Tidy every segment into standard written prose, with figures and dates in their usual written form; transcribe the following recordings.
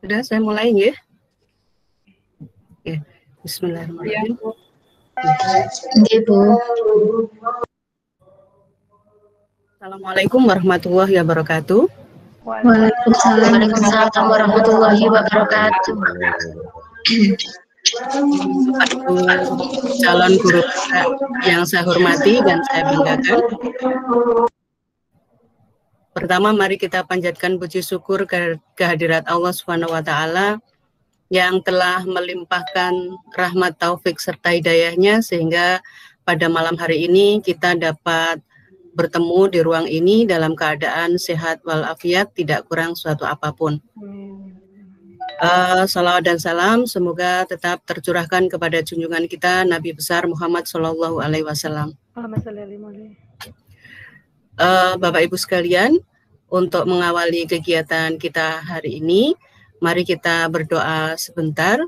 Sudah, saya mulai ya. Oke, bismillahirrahmanirrahim. Assalamualaikum warahmatullahi wabarakatuh. Waalaikumsalam warahmatullahi wabarakatuh. Bapak Ibu calon guru yang saya hormati dan saya banggakan. Pertama, mari kita panjatkan puji syukur kehadirat Allah Subhanahu wa taala yang telah melimpahkan rahmat, taufik serta hidayahnya sehingga pada malam hari ini kita dapat bertemu di ruang ini dalam keadaan sehat walafiat, tidak kurang suatu apapun. Salawat dan salam semoga tetap tercurahkan kepada junjungan kita Nabi besar Muhammad Shallallahu Alaihi Wasallam. Bapak Ibu sekalian, untuk mengawali kegiatan kita hari ini, mari kita berdoa sebentar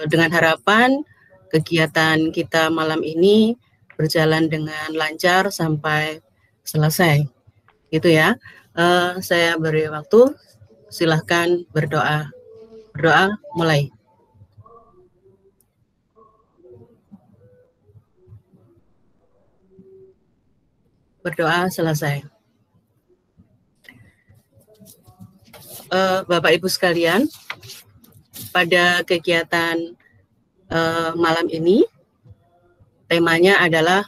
dengan harapan kegiatan kita malam ini berjalan dengan lancar sampai selesai. Gitu ya. Saya beri waktu, silahkan berdoa. Berdoa mulai. Berdoa selesai. Bapak Ibu sekalian, pada kegiatan malam ini temanya adalah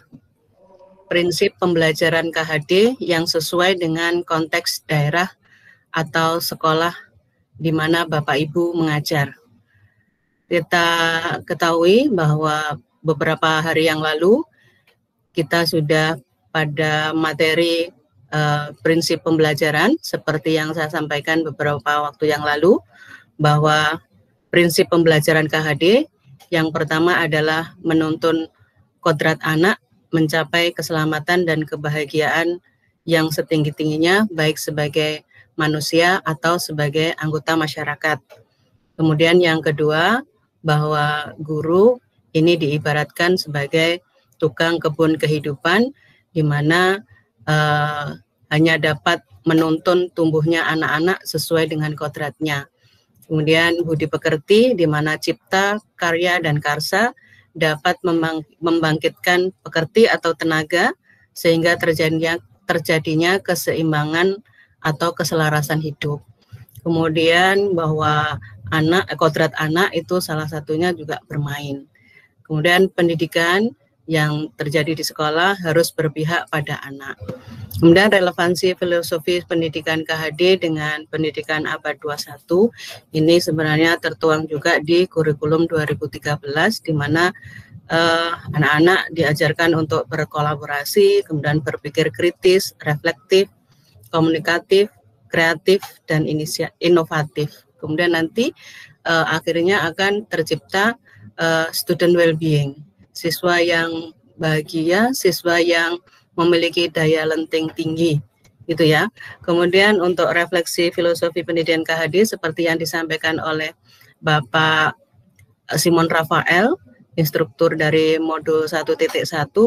prinsip pembelajaran KHD yang sesuai dengan konteks daerah atau sekolah di mana Bapak Ibu mengajar. Kita ketahui bahwa beberapa hari yang lalu kita sudah pada materi prinsip pembelajaran seperti yang saya sampaikan beberapa waktu yang lalu, bahwa prinsip pembelajaran KHD yang pertama adalah menuntun kodrat anak mencapai keselamatan dan kebahagiaan yang setinggi-tingginya baik sebagai manusia atau sebagai anggota masyarakat. Kemudian yang kedua, bahwa guru ini diibaratkan sebagai tukang kebun kehidupan di mana hanya dapat menuntun tumbuhnya anak-anak sesuai dengan kodratnya. Kemudian budi pekerti di mana cipta, karya, dan karsa dapat membangkitkan pekerti atau tenaga sehingga terjadinya keseimbangan atau keselarasan hidup. Kemudian bahwa kodrat anak itu salah satunya juga bermain. Kemudian pendidikan yang terjadi di sekolah harus berpihak pada anak. Kemudian relevansi filosofi pendidikan KHD dengan pendidikan abad 21 ini sebenarnya tertuang juga di kurikulum 2013 di mana anak-anak diajarkan untuk berkolaborasi, kemudian berpikir kritis, reflektif, komunikatif, kreatif, dan inovatif. Kemudian nanti akhirnya akan tercipta student well-being, siswa yang bahagia, siswa yang memiliki daya lenting tinggi, gitu ya. Kemudian untuk refleksi filosofi pendidikan KHD seperti yang disampaikan oleh Bapak Simon Rafael, instruktur dari modul 1.1,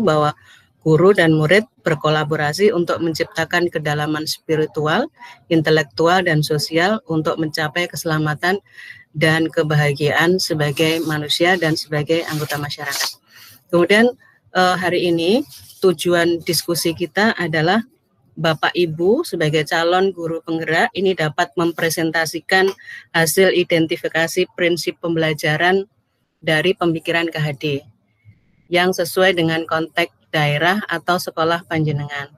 bahwa guru dan murid berkolaborasi untuk menciptakan kedalaman spiritual, intelektual, dan sosial untuk mencapai keselamatan dan kebahagiaan sebagai manusia dan sebagai anggota masyarakat. Kemudian hari ini tujuan diskusi kita adalah Bapak Ibu sebagai calon guru penggerak ini dapat mempresentasikan hasil identifikasi prinsip pembelajaran dari pemikiran KHD yang sesuai dengan konteks daerah atau sekolah panjenengan.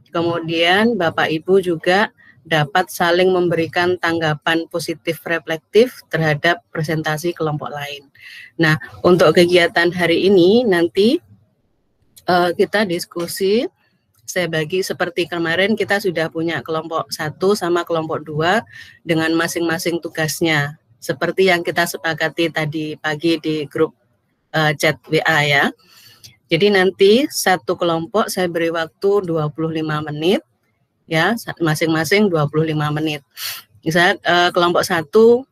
Kemudian Bapak Ibu juga dapat saling memberikan tanggapan positif reflektif terhadap presentasi kelompok lain. Nah, untuk kegiatan hari ini nanti kita diskusi, saya bagi seperti kemarin kita sudah punya kelompok 1 sama kelompok 2 dengan masing-masing tugasnya. Seperti yang kita sepakati tadi pagi di grup chat WA ya. Jadi nanti satu kelompok saya beri waktu 25 menit, ya masing-masing 25 menit. Misalnya kelompok 1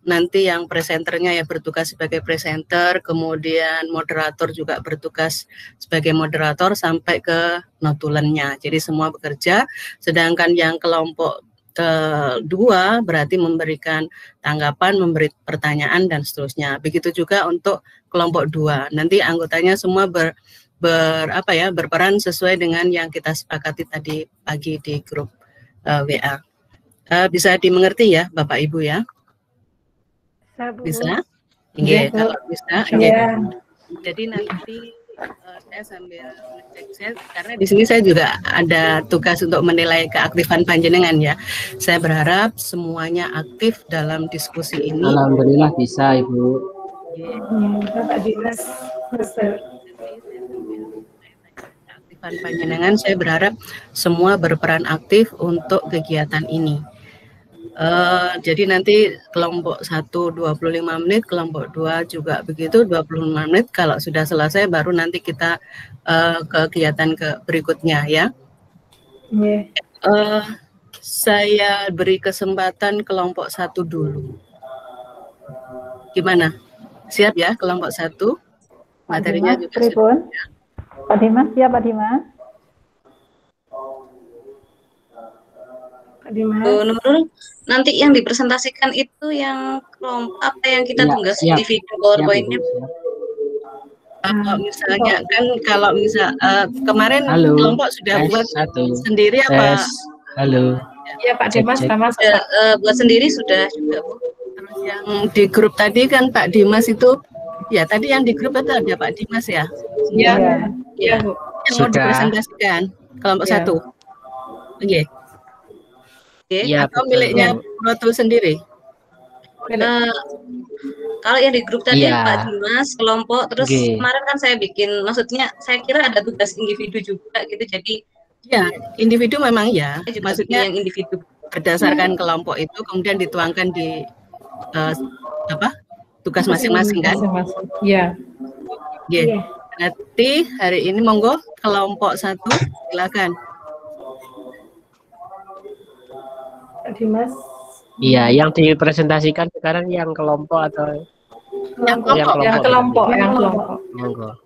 nanti yang presenternya ya bertugas sebagai presenter, kemudian moderator juga bertugas sebagai moderator sampai ke notulennya. Jadi semua bekerja, sedangkan yang kelompok kedua berarti memberikan tanggapan, memberi pertanyaan dan seterusnya. Begitu juga untuk kelompok 2. Nanti anggotanya semua berperan sesuai dengan yang kita sepakati tadi pagi di grup WA. Bisa dimengerti ya Bapak Ibu ya? Bisa? Iya, kalau bisa. Iya. Jadi nanti saya sambil ngecek, karena di sini saya juga ada tugas untuk menilai keaktifan panjenengan ya. Saya berharap semuanya aktif dalam diskusi ini. Alhamdulillah bisa Ibu. Bapak Dimas. Keaktifan panjenengan, saya berharap semua berperan aktif untuk kegiatan ini. Jadi nanti kelompok 1 25 menit, kelompok 2 juga begitu 25 menit. Kalau sudah selesai baru nanti kita ke kegiatan berikutnya ya. Saya beri kesempatan kelompok 1 dulu. Gimana? Siap ya kelompok 1? Materinya juga sudah. Pak Dimas, ya Pak Dimas. Nurul, nanti yang dipresentasikan itu yang kelompok apa yang kita tunggu individu PowerPoint-nya? Misalnya kan kalau kemarin kelompok sudah buat sendiri apa? Halo. Ya Pak Dimas sama buat sendiri sudah juga Bu. Terus yang di grup tadi kan Pak Dimas itu, ya tadi yang di grup itu ada Pak Dimas ya? Ya, ya Bu. Yang mau dipresentasikan kelompok 1. Oke. Ya, atau miliknya Protul sendiri? Kalau yang di grup tadi Pak Dimas kelompok, terus kemarin kan saya bikin, maksudnya saya kira ada tugas individu juga gitu, jadi ya individu memang ya, maksudnya yang individu berdasarkan kelompok itu kemudian dituangkan di tugas masing-masing kan? Iya. Nanti hari ini monggo kelompok 1 silakan. Dimas. Iya, yang dipresentasikan sekarang yang kelompok atau yang kelompok. Monggo.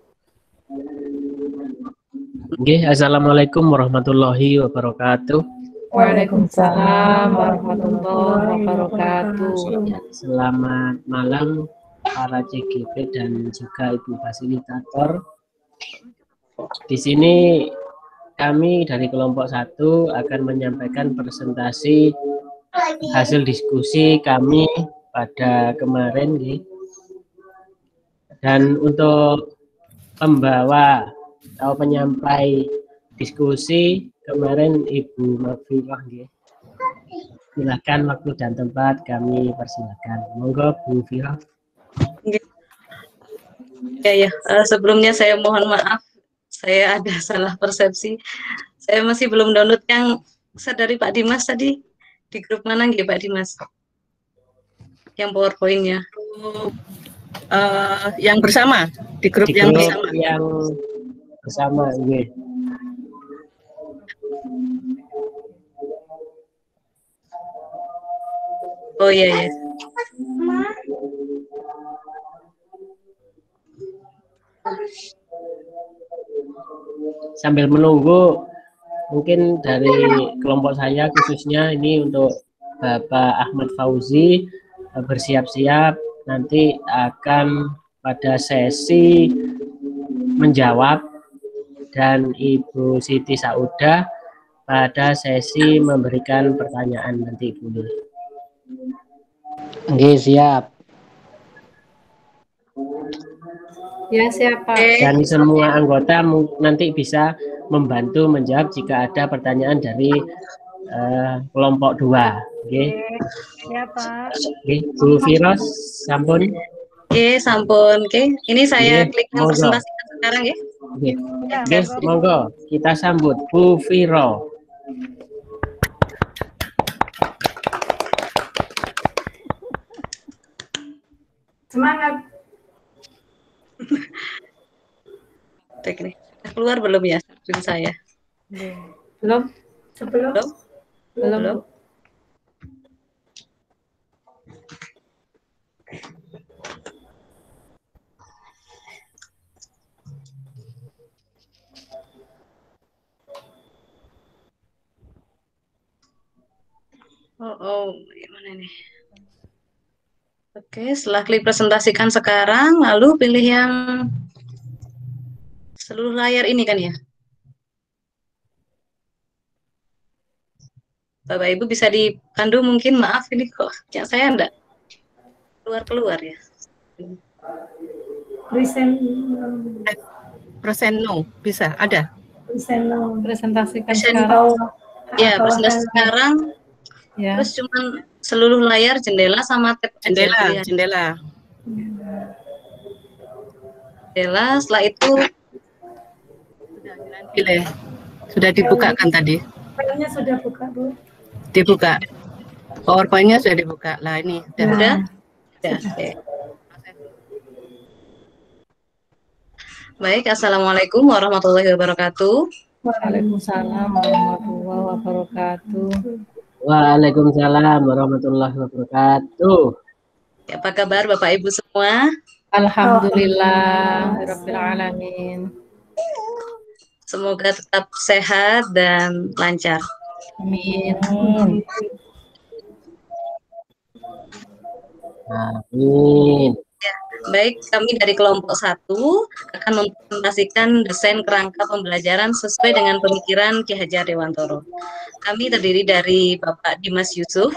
Oke, assalamualaikum warahmatullahi wabarakatuh. Waalaikumsalam warahmatullahi wabarakatuh. Selamat malam para CGP dan juga Ibu Fasilitator. Di sini kami dari kelompok 1 akan menyampaikan presentasi hasil diskusi kami pada kemarin. Dan untuk pembawa atau penyampai diskusi kemarin Ibu Mafirah. Silakan waktu dan tempat kami persilakan. Monggo Bu Firah. Ya, sebelumnya saya mohon maaf, saya ada salah persepsi. Saya masih belum download yang dari Pak Dimas tadi. Di grup mana nggih Pak Dimas? Yang PowerPoint-nya. Yang bersama, di grup yang bersama. Yang bersama, nggih. Oh iya. Sambil menunggu, mungkin dari kelompok saya khususnya ini untuk Bapak Ahmad Fauzi bersiap-siap nanti akan pada sesi menjawab, dan Ibu Siti Saudah pada sesi memberikan pertanyaan nanti Bu. Oke, siap. Ya, siapa? Dan semua anggota nanti bisa membantu menjawab jika ada pertanyaan dari kelompok 2. Oke. Ya, Pak. Oke, Bu Firos, sampun. Oke, sampun. Oke, ini saya klik yang presentasi sekarang ya. Oke. Oke, monggo kita sambut Bu Firo. Semangat. Teknik. Keluar belum ya screen saya? Belum. Gimana nih? Oke, setelah klik presentasikan sekarang, lalu pilih yang seluruh layar ini kan ya? Bapak Ibu bisa dipandu mungkin, maaf ini kok yang saya enggak keluar-keluar ya. Present no, bisa, ada. Presentasikan Present. sekarang. Ya, presentasi sekarang, Ya. terus cuman seluruh layar jendela sama tab aja Jendela, pilihan. jendela. Jendela, setelah itu Pilih. Sudah dibuka kan tadi? Filenya sudah buka, Bu. Dibuka. PowerPoint-nya sudah dibuka. Lah ini, udah? Ya, oke. Baik, Assalamualaikum warahmatullahi wabarakatuh. Waalaikumsalam warahmatullahi wabarakatuh. Waalaikumsalam warahmatullahi wabarakatuh. Ya, apa kabar Bapak Ibu semua? Alhamdulillah rabbil alamin. Semoga tetap sehat dan lancar. Amin. Amin. Baik, kami dari kelompok 1 akan mempresentasikan desain kerangka pembelajaran sesuai dengan pemikiran Ki Hajar Dewantoro. Kami terdiri dari Bapak Dimas Yusuf,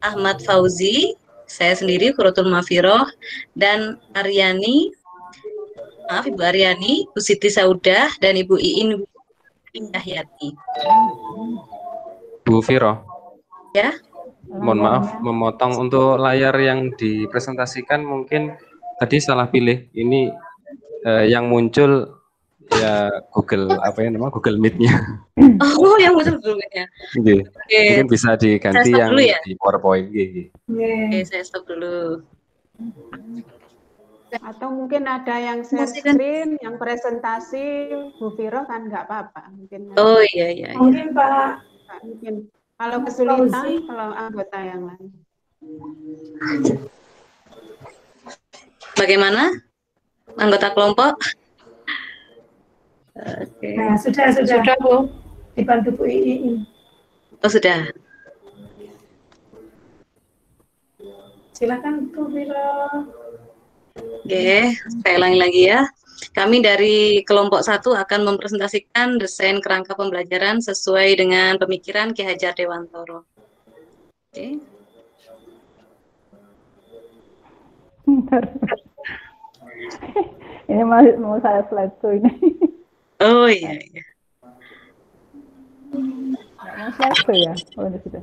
Ahmad Fauzi, saya sendiri Quratul Mafiroh, dan Ibu Aryani, Bu Siti Saudah, dan Ibu Iin Cahyati. Bu Viro, Ya, mohon maaf memotong untuk layar yang dipresentasikan mungkin tadi salah pilih. Ini yang muncul ya Google Meet-nya. oh yang muncul dulunya. Oke. Mungkin bisa diganti Saya stop yang dulu ya? di PowerPoint. Oke, saya stop dulu. Atau mungkin ada yang share screen, yang presentasi, Bu Viro kan nggak apa-apa. Mungkin. Oh iya. Mungkin Pak. Mungkin. Kalau kesulitan, kalau anggota yang lain. Bagaimana? Anggota kelompok? Oke. Nah, sudah Bu. Dibantu Bu Iin. Oh, sudah. Silakan Bu Viro. Oke, saya ulangi lagi ya. Kami dari kelompok 1 akan mempresentasikan desain kerangka pembelajaran sesuai dengan pemikiran Ki Hajar Dewantoro. Oke. Ini mau saya slideshow ini. Oh iya. Mau slideshow ya? Oh, ini sudah.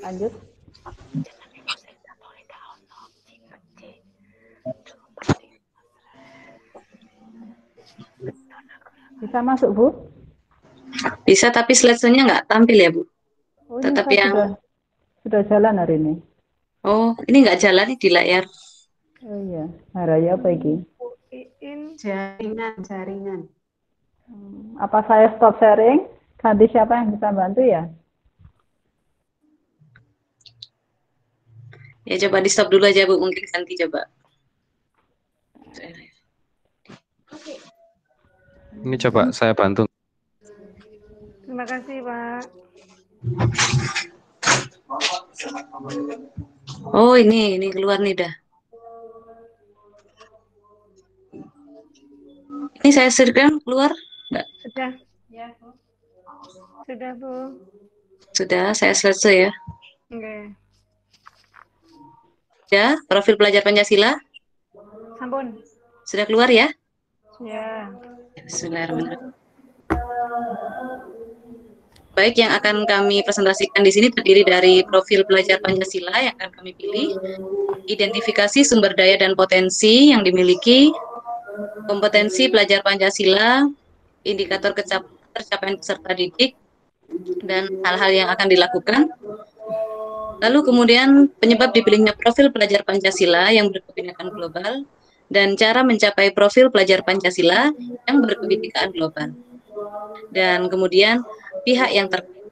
Lanjut. Bisa masuk, Bu? Bisa, tapi slide-nya nggak tampil ya, Bu? Oh, Tetap yang... Sudah jalan hari ini. Oh, ini nggak jalan nih di layar. Oh iya, Haraya apa ini? Jaringan. Apa saya stop sharing? Ganti siapa yang bisa bantu ya? Ya, coba di stop dulu aja, Bu. Mungkin ganti coba. Ini coba saya bantu. Terima kasih, Pak. Oh, ini keluar nih dah. Ini saya share-kan keluar? Enggak. Sudah. Ya, Bu. Sudah, Bu. Sudah, saya selesai ya. Oke. Ya, profil pelajar Pancasila. Sampun. Sudah keluar ya? Ya. Bismillahirrahmanirrahim. Baik, yang akan kami presentasikan di sini terdiri dari profil pelajar Pancasila yang akan kami pilih, identifikasi sumber daya dan potensi yang dimiliki, kompetensi pelajar Pancasila, indikator tercapaian peserta didik, dan hal-hal yang akan dilakukan. Lalu kemudian penyebab dipilihnya profil pelajar Pancasila yang berkebinekaan global, dan cara mencapai profil pelajar Pancasila yang berkebinekaan global. Dan kemudian pihak yang terkait.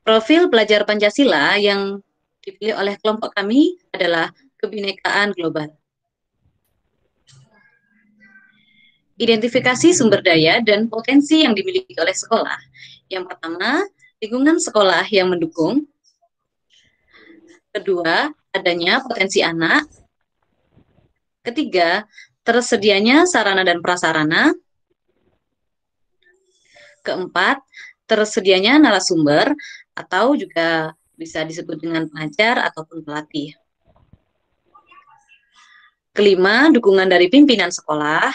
Profil pelajar Pancasila yang dipilih oleh kelompok kami adalah kebinekaan global. Identifikasi sumber daya dan potensi yang dimiliki oleh sekolah. Yang pertama, lingkungan sekolah yang mendukung. Kedua, adanya potensi anak. Ketiga, tersedianya sarana dan prasarana. Keempat, tersedianya narasumber atau juga bisa disebut dengan pengajar ataupun pelatih. Kelima, dukungan dari pimpinan sekolah.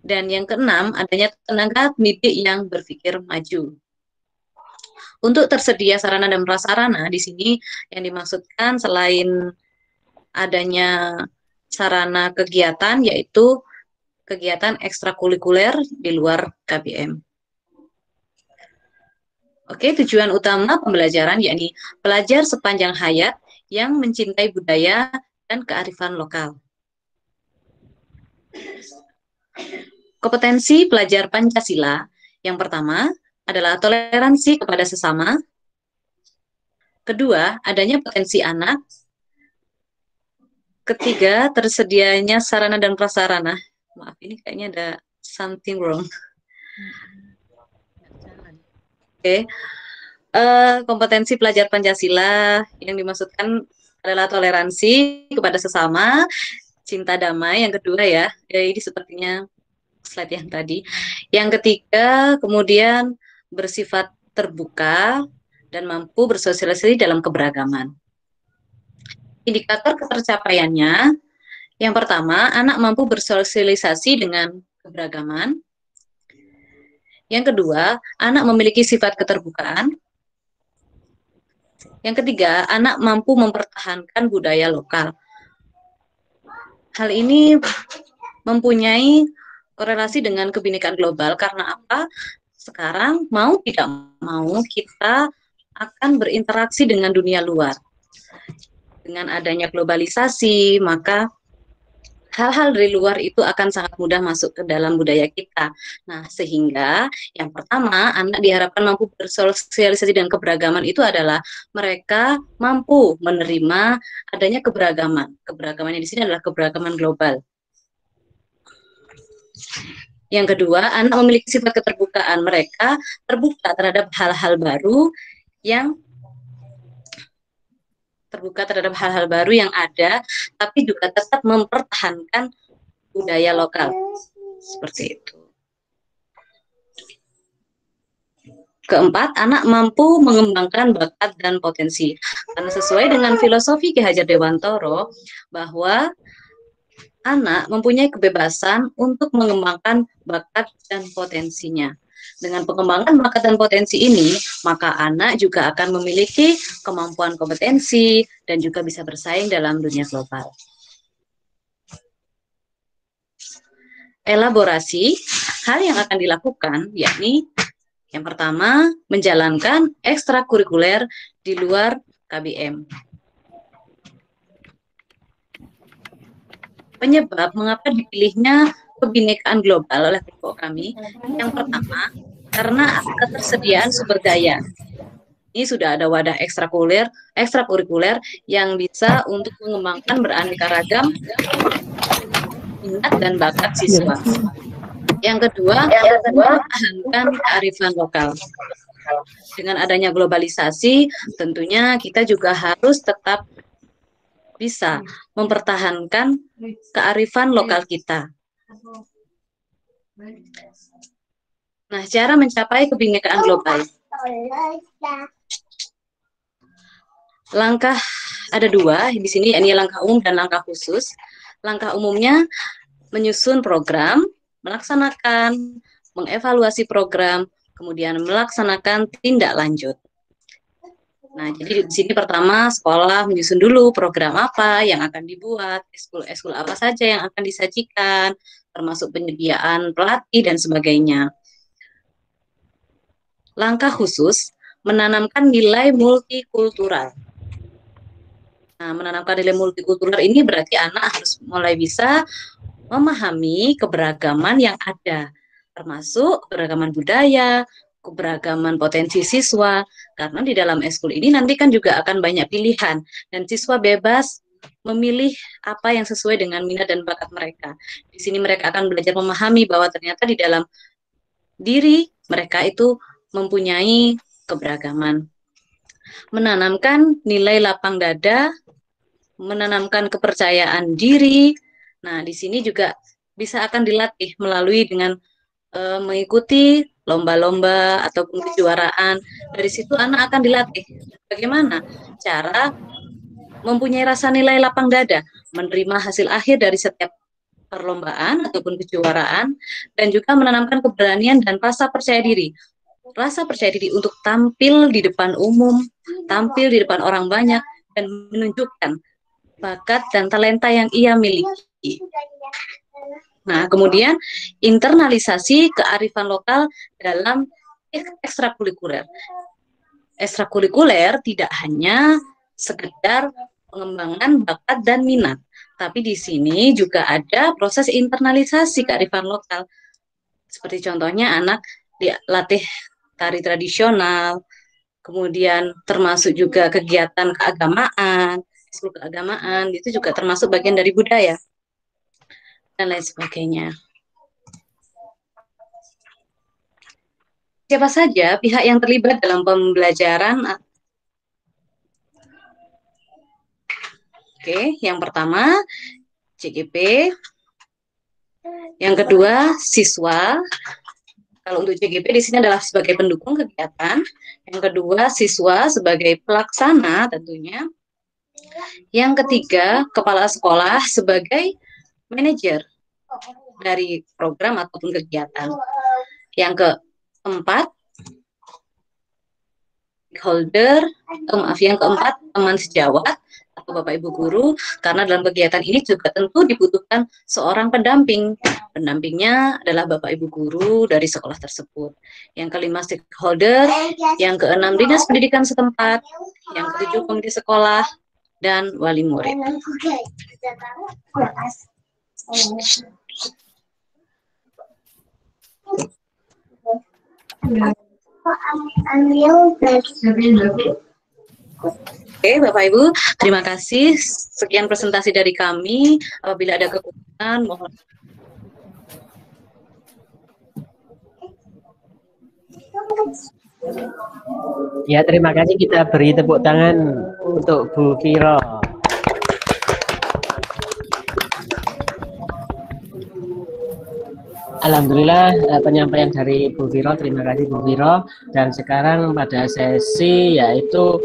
Dan yang keenam, adanya tenaga pendidik yang berpikir maju. Untuk tersedia sarana dan prasarana, di sini yang dimaksudkan selain adanya sarana kegiatan, yaitu kegiatan ekstrakurikuler di luar KBM. Oke, tujuan utama pembelajaran yakni belajar sepanjang hayat yang mencintai budaya dan kearifan lokal. Kompetensi pelajar Pancasila yang pertama adalah toleransi kepada sesama. Kedua, adanya potensi anak. Ketiga, tersedianya sarana dan prasarana. Maaf, ini kayaknya ada something wrong. Oke. Kompetensi pelajar Pancasila yang dimaksudkan adalah toleransi kepada sesama, cinta damai. Yang kedua ya ini sepertinya slide yang tadi. Yang ketiga, kemudian bersifat terbuka dan mampu bersosialisasi dalam keberagaman. Indikator ketercapaiannya, yang pertama, anak mampu bersosialisasi dengan keberagaman. Yang kedua, anak memiliki sifat keterbukaan. Yang ketiga, anak mampu mempertahankan budaya lokal. Hal ini mempunyai korelasi dengan kebinekaan global karena apa? Sekarang mau tidak mau kita akan berinteraksi dengan dunia luar. Dengan adanya globalisasi, maka hal-hal dari luar itu akan sangat mudah masuk ke dalam budaya kita. Nah, sehingga yang pertama, anak diharapkan mampu bersosialisasi dengan keberagaman itu adalah mereka mampu menerima adanya keberagaman. Keberagamannya di sini adalah keberagaman global. Yang kedua, anak memiliki sifat keterbukaan. Mereka terbuka terhadap hal-hal baru yang yang ada, tapi juga tetap mempertahankan budaya lokal. Seperti itu. Keempat, anak mampu mengembangkan bakat dan potensi. Karena sesuai dengan filosofi Ki Hajar Dewantoro, bahwa anak mempunyai kebebasan untuk mengembangkan bakat dan potensinya. Dengan pengembangan bakat dan potensi ini, maka anak juga akan memiliki kemampuan kompetensi dan juga bisa bersaing dalam dunia global. Elaborasi, hal yang akan dilakukan yakni yang pertama, menjalankan ekstrakurikuler di luar KBM. Penyebab mengapa dipilihnya kebinekaan global oleh kelompok kami, yang pertama, karena ketersediaan sumber daya. Ini sudah ada wadah ekstrakurikuler yang bisa untuk mengembangkan beraneka ragam minat dan bakat siswa. Yang kedua, mempertahankan kearifan lokal. Dengan adanya globalisasi, tentunya kita juga harus tetap bisa mempertahankan kearifan lokal kita. Nah, cara mencapai kebinekaan global. Langkah ada dua di sini, ini langkah umum dan langkah khusus. Langkah umumnya menyusun program, melaksanakan, mengevaluasi program, kemudian melaksanakan tindak lanjut. Nah, jadi di sini pertama sekolah menyusun dulu program apa yang akan dibuat, ekskul apa saja yang akan disajikan, termasuk penyediaan pelatih dan sebagainya. Langkah khusus, menanamkan nilai multikultural. Nah, menanamkan nilai multikultural ini berarti anak harus mulai bisa memahami keberagaman yang ada, termasuk keberagaman budaya, keberagaman potensi siswa, karena di dalam ekskul ini nanti kan juga akan banyak pilihan, dan siswa bebas memilih apa yang sesuai dengan minat dan bakat mereka. Di sini mereka akan belajar memahami bahwa ternyata di dalam diri mereka itu mempunyai keberagaman. Menanamkan nilai lapang dada, menanamkan kepercayaan diri. Nah, di sini juga bisa akan dilatih melalui dengan mengikuti lomba-lomba ataupun kejuaraan. Dari situ anak akan dilatih bagaimana cara mempunyai rasa nilai lapang dada, menerima hasil akhir dari setiap perlombaan ataupun kejuaraan, dan juga menanamkan keberanian dan rasa percaya diri. Rasa percaya diri untuk tampil di depan umum, tampil di depan orang banyak, dan menunjukkan bakat dan talenta yang ia miliki. Nah, kemudian internalisasi kearifan lokal dalam ekstrakurikuler. Ekstrakurikuler tidak hanya sekedar pengembangan bakat dan minat, tapi di sini juga ada proses internalisasi kearifan lokal. Seperti contohnya anak dilatih tari tradisional, kemudian termasuk juga kegiatan keagamaan, seluruh keagamaan, itu juga termasuk bagian dari budaya, dan lain sebagainya. Siapa saja pihak yang terlibat dalam pembelajaran? Oke, yang pertama CGP, yang kedua siswa. Kalau untuk CGP di sini adalah sebagai pendukung kegiatan, yang kedua siswa sebagai pelaksana tentunya, yang ketiga kepala sekolah sebagai manajer dari program ataupun kegiatan. Yang keempat, yang keempat teman sejawat atau Bapak Ibu guru, karena dalam kegiatan ini juga tentu dibutuhkan seorang pendamping. Pendampingnya adalah Bapak Ibu guru dari sekolah tersebut. Yang kelima stakeholder, yang keenam dinas pendidikan setempat, yang ketujuh komite sekolah, dan wali murid. Oke, Bapak Ibu, terima kasih. Sekian presentasi dari kami. Apabila ada kekurangan, mohon. Ya, terima kasih. Kita beri tepuk tangan untuk Bu Viro. Alhamdulillah penyampaian dari Bu Viro, terima kasih Bu Viro. Dan sekarang pada sesi yaitu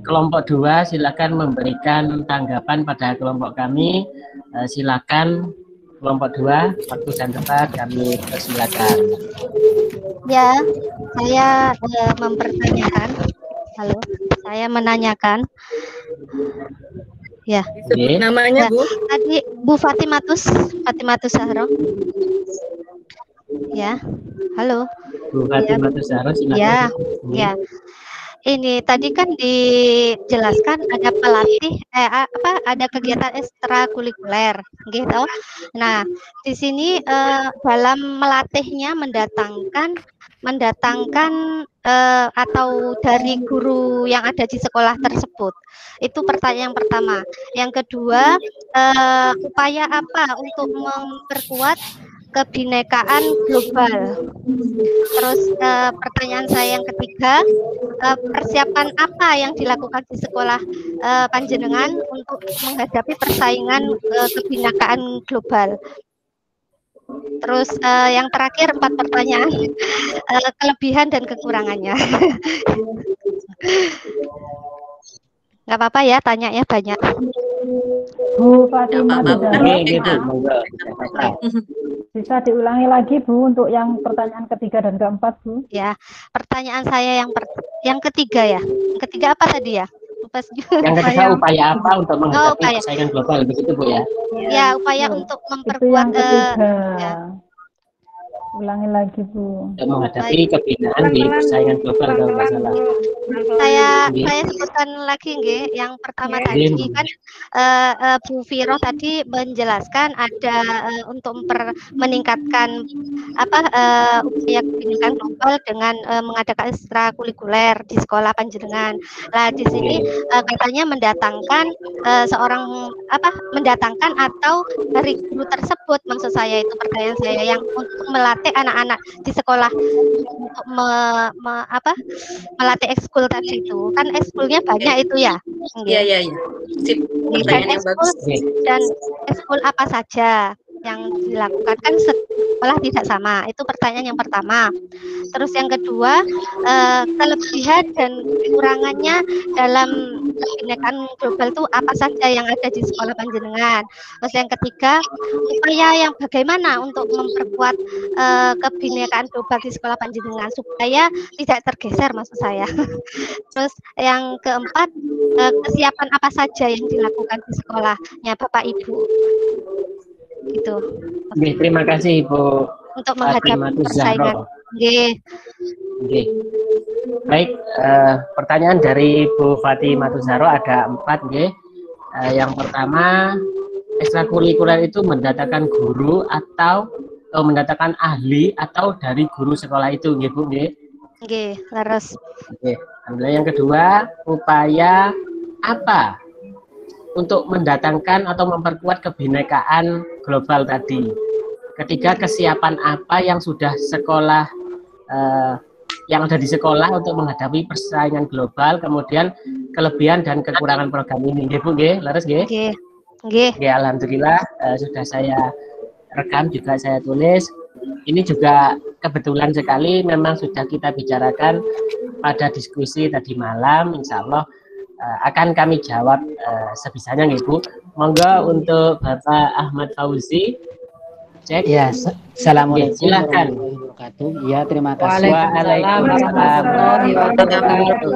kelompok 2, silakan memberikan tanggapan pada kelompok kami. Silakan kelompok 2, waktu dan tempat kami persilakan. Ya, saya mempertanyakan. Halo, saya menanyakan. Ya. Disebut namanya, Ya, Bu? tadi Bu Fatimatus Zahra. Ya, halo. Bu Fatimatus Zahra, silakan. Ya, ya. Ini tadi kan dijelaskan ada pelatih, ada kegiatan ekstrakurikuler, gitu. Nah, di sini dalam melatihnya mendatangkan atau dari guru yang ada di sekolah tersebut. Itu pertanyaan yang pertama. Yang kedua, upaya apa untuk memperkuat kebinekaan global. Terus pertanyaan saya yang ketiga, persiapan apa yang dilakukan di sekolah panjenengan untuk menghadapi persaingan kebinekaan global. Terus yang terakhir 4 pertanyaan, kelebihan dan kekurangannya. Nggak apa-apa ya, tanyanya banyak. Bu Fatimah bisa diulangi lagi Bu untuk yang pertanyaan ketiga dan keempat Bu. Ya, pertanyaan saya yang ketiga ya. Yang ketiga apa tadi ya? Yang ketiga upaya apa untuk menghadapi persaingan global, begitu Bu ya? Ya, upaya untuk memperkuat. Itu yang ketiga. Ya. Ulangi lagi, Bu. Untuk menghadapi kebinaan di persaingan global kalau nggak salah. Saya sebutkan lagi nggih, yang pertama Nggih, tadi Bu. kan Bu Viro tadi menjelaskan ada untuk meningkatkan upaya kebinekaan global dengan mengadakan ekstrakurikuler di sekolah panjenengan. Lah di sini katanya mendatangkan mendatangkan atau dari guru tersebut, maksud saya itu pertanyaan saya, yang untuk melatih anak-anak di sekolah untuk melatih ekskul tadi itu. Kan ekskulnya banyak itu ya. Iya. Sip, pertanyaan yang bagus. Dan ekskul apa saja yang dilakukan, kan sekolah tidak sama. Itu pertanyaan yang pertama. Terus yang kedua, kelebihan dan kekurangannya dalam kebinekaan global itu apa saja yang ada di sekolah panjenengan. Terus yang ketiga, upaya yang bagaimana untuk memperkuat kebinekaan global di sekolah panjenengan supaya tidak tergeser, maksud saya. Terus yang keempat, kesiapan apa saja yang dilakukan di sekolahnya Bapak Ibu. Gitu. Oke, terima kasih Ibu untuk menghadapi persaingan. Oke. Baik, pertanyaan dari Bu Fatimah Zahro ada 4, nggih. Yang pertama, ekstrakurikuler itu mendatangkan guru atau mendatangkan ahli atau dari guru sekolah itu, nggih Bu, nggih. Nggih, leres. Oke. Alhamdulillah. Yang kedua, upaya apa untuk mendatangkan atau memperkuat kebinekaan global tadi. Ketiga, kesiapan apa yang sudah sekolah yang ada di sekolah untuk menghadapi persaingan global, kemudian kelebihan dan kekurangan program ini. Nggih Bu, nggih, leres nggih? Nggih. Nggih, alhamdulillah sudah saya rekam juga saya tulis. Ini juga kebetulan sekali memang sudah kita bicarakan pada diskusi tadi malam, insya Allah akan kami jawab sebisanya nih Bu. Monggo untuk Bapak Ahmad Fauzi. Cek. Ya, assalamualaikum silakan. warahmatullahi wabarakatuh. Ya, terima kasih. Waalaikumsalam warahmatullahi wabarakatuh.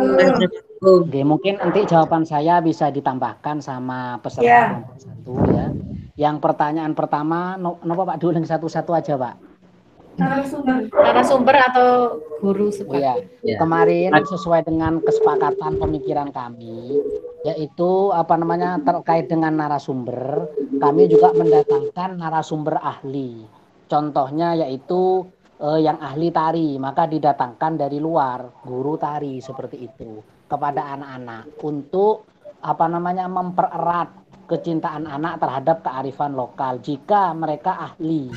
Oke, mungkin nanti jawaban saya bisa ditambahkan sama peserta kelompok 1 ya. Yang pertanyaan pertama, nopo Pak Duling satu-satu aja Pak. Narasumber atau guru sekolah. Ya. Kemarin sesuai dengan kesepakatan pemikiran kami, yaitu terkait dengan narasumber, kami juga mendatangkan narasumber ahli. Contohnya yaitu yang ahli tari, maka didatangkan dari luar guru tari seperti itu kepada anak-anak untuk mempererat kecintaan anak terhadap kearifan lokal jika mereka ahli.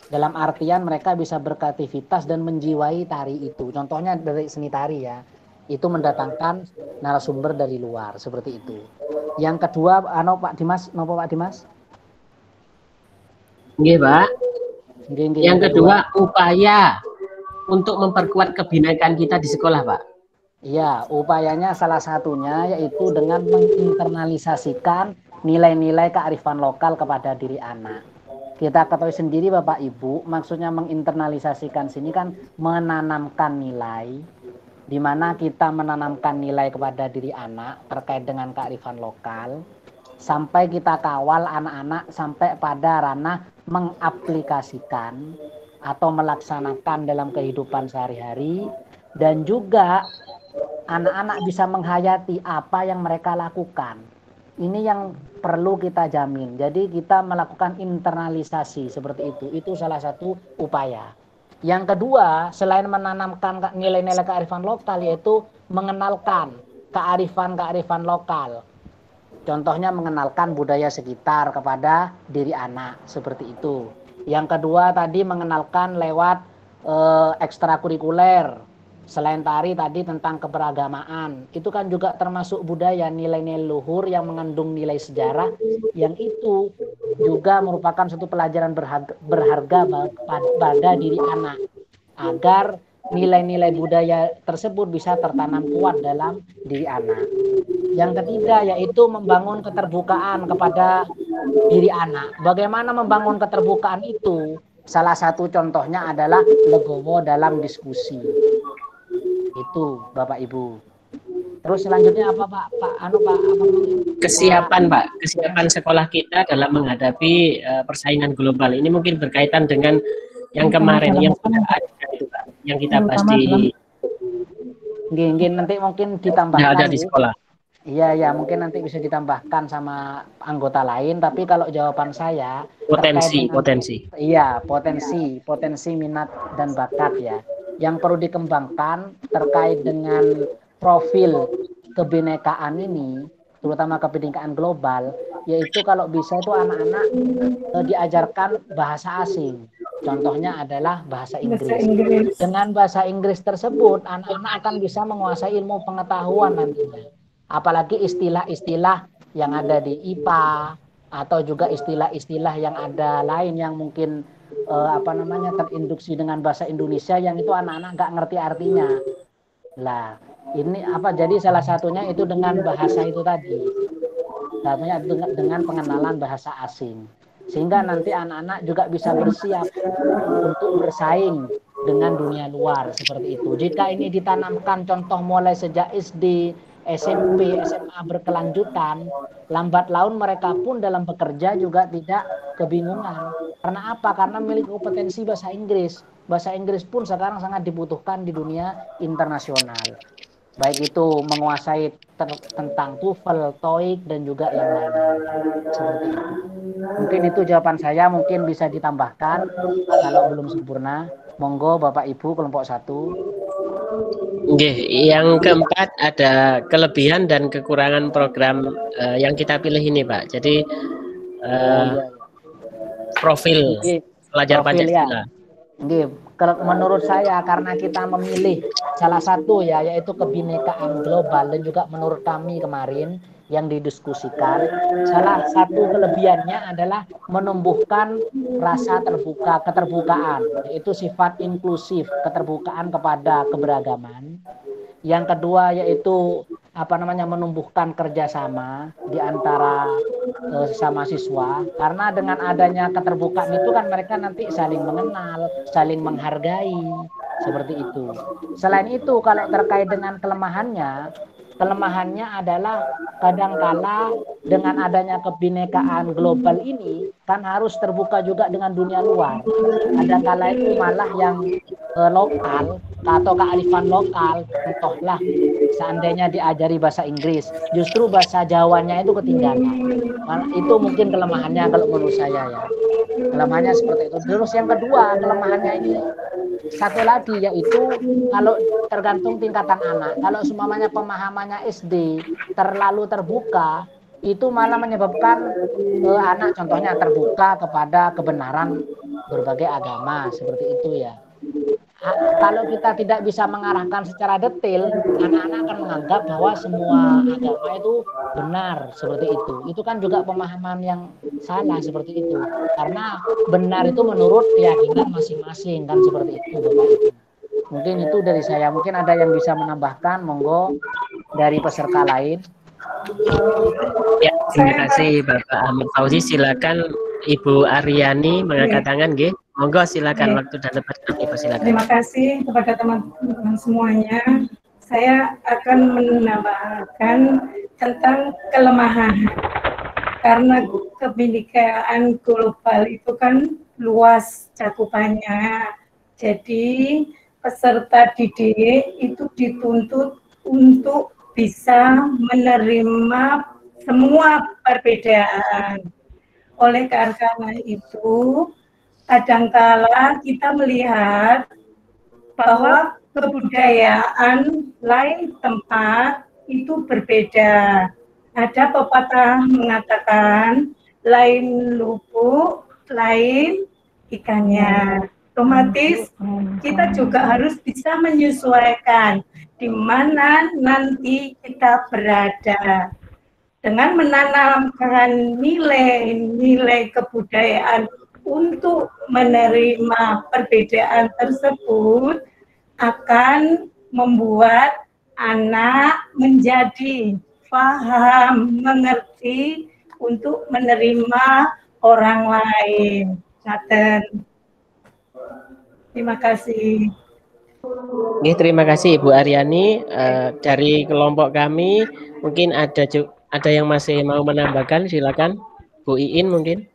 Dalam artian mereka bisa berkreativitas dan menjiwai tari itu. Contohnya dari seni tari ya. Itu mendatangkan narasumber dari luar seperti itu. Yang kedua, Pak Dimas, nopo Pak Dimas? Nggih, Pak. Yang kedua, upaya untuk memperkuat kebinekaan kita di sekolah, Pak. Iya, upayanya salah satunya yaitu dengan menginternalisasikan nilai-nilai kearifan lokal kepada diri anak. Kita ketahui sendiri Bapak Ibu, maksudnya menginternalisasikan sini kan menanamkan nilai, di mana kita menanamkan nilai kepada diri anak terkait dengan kearifan lokal, sampai kita kawal anak-anak sampai pada ranah mengaplikasikan atau melaksanakan dalam kehidupan sehari-hari, dan juga anak-anak bisa menghayati apa yang mereka lakukan. Ini yang perlu kita jamin. Jadi kita melakukan internalisasi seperti itu. Itu salah satu upaya. Yang kedua, selain menanamkan nilai-nilai kearifan lokal, yaitu mengenalkan kearifan-kearifan lokal. Contohnya mengenalkan budaya sekitar kepada diri anak, seperti itu. Yang kedua tadi mengenalkan lewat ekstrakurikuler. Selain tari tadi tentang keberagamaan, itu kan juga termasuk budaya, nilai-nilai luhur yang mengandung nilai sejarah, yang itu juga merupakan suatu pelajaran berharga pada diri anak, agar nilai-nilai budaya tersebut bisa tertanam kuat dalam diri anak. Yang ketiga yaitu membangun keterbukaan kepada diri anak. Bagaimana membangun keterbukaan itu? Salah satu contohnya adalah legowo dalam diskusi. Itu Bapak Ibu. Terus selanjutnya apa Pak? Kesiapan Pak, kesiapan sekolah kita dalam menghadapi persaingan global. Ini mungkin berkaitan dengan yang kemarin yang sudah ada itu Pak, yang kita bahas di nanti mungkin ditambahkan ada di sekolah. Iya, mungkin nanti bisa ditambahkan sama anggota lain. Tapi kalau jawaban saya potensi. Iya, potensi minat dan bakat ya. Yang perlu dikembangkan terkait dengan profil kebinekaan ini, terutama kebinekaan global, yaitu kalau bisa itu anak-anak diajarkan bahasa asing. Contohnya adalah bahasa Inggris. Dengan bahasa Inggris tersebut, anak-anak akan bisa menguasai ilmu pengetahuan nantinya. Apalagi istilah-istilah yang ada di IPA atau juga istilah-istilah yang ada lain yang mungkin terinduksi dengan bahasa Indonesia yang itu anak-anak nggak ngerti artinya. Lah, ini jadi salah satunya itu dengan bahasa itu tadi. Satunya dengan pengenalan bahasa asing. Sehingga nanti anak-anak juga bisa bersiap untuk bersaing dengan dunia luar seperti itu. Jika ini ditanamkan contoh mulai sejak SD, SMP, SMA berkelanjutan, lambat laun mereka pun dalam bekerja juga tidak kebingungan. Karena apa? Karena memiliki kompetensi bahasa Inggris. Bahasa Inggris pun sekarang sangat dibutuhkan di dunia internasional. Baik itu menguasai tentang TOEFL, TOEIC, dan juga yang lainnya. Seperti itu. Mungkin itu jawaban saya, mungkin bisa ditambahkan kalau belum sempurna. Monggo Bapak Ibu kelompok 1. Yang keempat ada kelebihan dan kekurangan program yang kita pilih ini Pak. Jadi profil pelajar Pancasila. Menurut saya karena kita memilih salah satu yaitu kebinekaan global, dan juga menurut kami kemarin yang didiskusikan, salah satu kelebihannya adalah menumbuhkan rasa keterbukaan, yaitu sifat inklusif, keterbukaan kepada keberagaman. Yang kedua yaitu menumbuhkan kerjasama di antara sesama siswa, karena dengan adanya keterbukaan itu kan mereka nanti saling mengenal, saling menghargai, seperti itu. Selain itu kalau terkait dengan kelemahannya adalah kadangkala dengan adanya kebinekaan global ini kan harus terbuka juga dengan dunia luar. Kadangkala itu malah yang lokal atau kearifan lokal, contohlah seandainya diajari bahasa Inggris, justru bahasa Jawanya itu ketinggalan. Itu mungkin kelemahannya kalau menurut saya ya. Kelemahannya seperti itu. Terus yang kedua kelemahannya ini satu lagi, yaitu kalau tergantung tingkatan anak. Kalau semuanya pemahamannya SD terlalu terbuka, itu malah menyebabkan anak contohnya terbuka kepada kebenaran berbagai agama, seperti itu ya. Kalau kita tidak bisa mengarahkan secara detail, anak-anak akan menganggap bahwa semua agama itu benar, seperti itu. Itu kan juga pemahaman yang salah, seperti itu. Karena benar itu menurut keyakinan masing-masing, kan seperti itu, Bapak Ibu. Mungkin itu dari saya. Mungkin ada yang bisa menambahkan, monggo dari peserta lain. Ya, terima kasih Bapak Ahmad Fauzi. Silakan Ibu Aryani mengangkat tangan, nggih. Monggo silakan, waktu dan tempat Ibu silakan. Terima kasih kepada teman-teman semuanya. Saya akan menambahkan tentang kelemahan. Karena kebinekaan global itu kan luas cakupannya. Jadi peserta didik itu dituntut untuk bisa menerima semua perbedaan. Oleh karena itu, kadangkala kita melihat bahwa kebudayaan lain tempat itu berbeda. Ada pepatah mengatakan lain lubuk, lain ikannya. Otomatis kita juga harus bisa menyesuaikan di mana nanti kita berada. Dengan menanamkan nilai-nilai kebudayaan untuk menerima perbedaan tersebut akan membuat anak menjadi paham, mengerti untuk menerima orang lain. Terima kasih. Terima kasih Ibu Aryani. Dari kelompok kami mungkin ada yang masih mau menambahkan, silakan Bu Iin mungkin.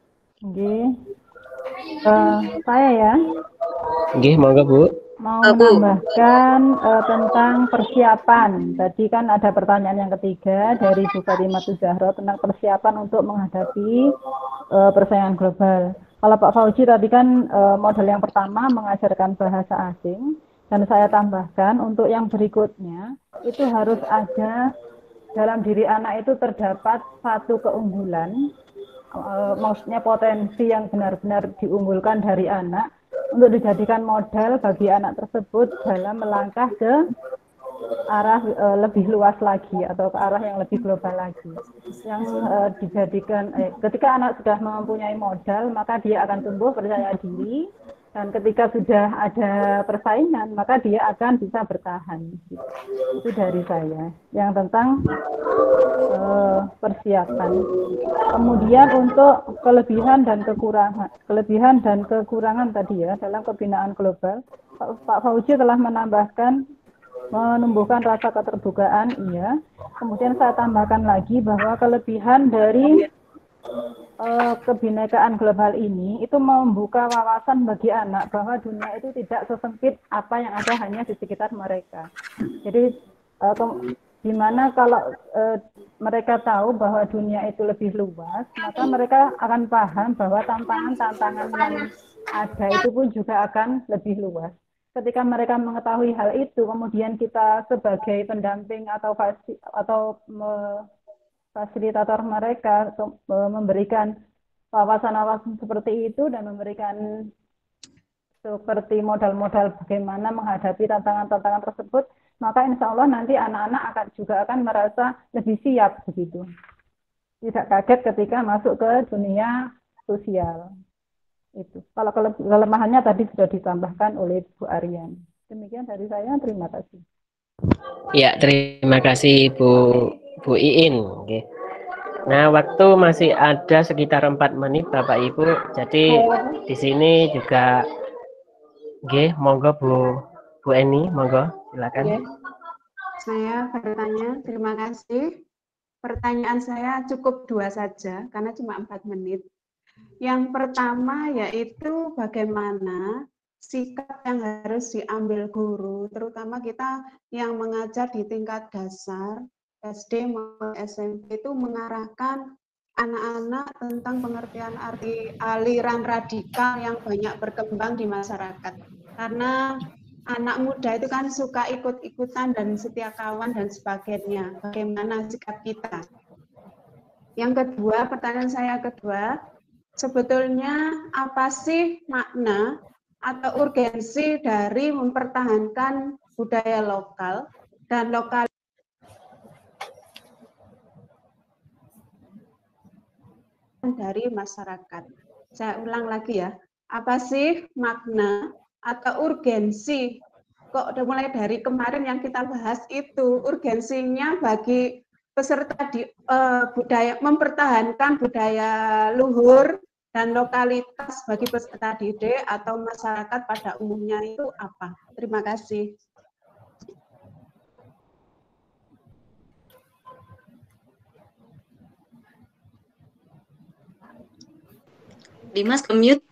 Saya ya. Nggih, monggo Bu. Mau menambahkan tentang persiapan. Tadi kan ada pertanyaan yang ketiga dari Bu Fatimah Zahra tentang persiapan untuk menghadapi persaingan global. Kalau Pak Fauzi tadi kan model yang pertama mengajarkan bahasa asing, dan saya tambahkan untuk yang berikutnya itu harus ada dalam diri anak itu terdapat satu keunggulan, maksudnya potensi yang benar-benar diunggulkan dari anak untuk dijadikan modal bagi anak tersebut dalam melangkah ke arah lebih luas lagi atau ke arah yang lebih global lagi. Yang dijadikan ketika anak sudah mempunyai modal, maka dia akan tumbuh percaya diri, dan ketika sudah ada persaingan, maka dia akan bisa bertahan. Itu dari saya yang tentang persiapan. Kemudian untuk kelebihan dan kekurangan tadi ya dalam pembinaan global, Pak Fauzi telah menambahkan menumbuhkan rasa keterbukaan, iya. Kemudian saya tambahkan lagi bahwa kelebihan dari kebinekaan global ini itu membuka wawasan bagi anak bahwa dunia itu tidak sesempit apa yang ada hanya di sekitar mereka. Jadi di mana kalau mereka tahu bahwa dunia itu lebih luas, maka mereka akan paham bahwa tantangan-tantangan yang ada itu pun juga akan lebih luas. Ketika mereka mengetahui hal itu, kemudian kita sebagai pendamping atau fasilitator mereka memberikan wawasan-wawasan seperti itu dan memberikan seperti modal-modal bagaimana menghadapi tantangan-tantangan tersebut, maka insya Allah nanti anak-anak juga akan merasa lebih siap begitu. Tidak kaget ketika masuk ke dunia sosial. Itu. Kalau kelemahannya tadi sudah ditambahkan oleh Bu Aryan. Demikian dari saya, terima kasih. Ya, terima kasih Bu Iin. Oke. Nah, waktu masih ada sekitar 4 menit Bapak Ibu. Jadi di sini juga monggo Bu Eni, monggo silakan. Saya bertanya, terima kasih. Pertanyaan saya cukup 2 saja karena cuma 4 menit. Yang pertama yaitu bagaimana sikap yang harus diambil guru, terutama kita yang mengajar di tingkat dasar, SD maupun SMP, itu mengarahkan anak-anak tentang pengertian arti aliran radikal yang banyak berkembang di masyarakat. Karena anak muda itu kan suka ikut-ikutan dan setia kawan dan sebagainya. Bagaimana sikap kita? Yang kedua, pertanyaan saya kedua, sebetulnya apa sih makna atau urgensi dari mempertahankan budaya lokal dan lokal dari masyarakat? Saya ulang lagi ya, apa sih makna atau urgensi? Kok udah mulai dari kemarin yang kita bahas itu, urgensinya bagi peserta di budaya, mempertahankan budaya luhur dan lokalitas bagi peserta didik atau masyarakat pada umumnya itu apa? Terima kasih. Dimas ke-mute.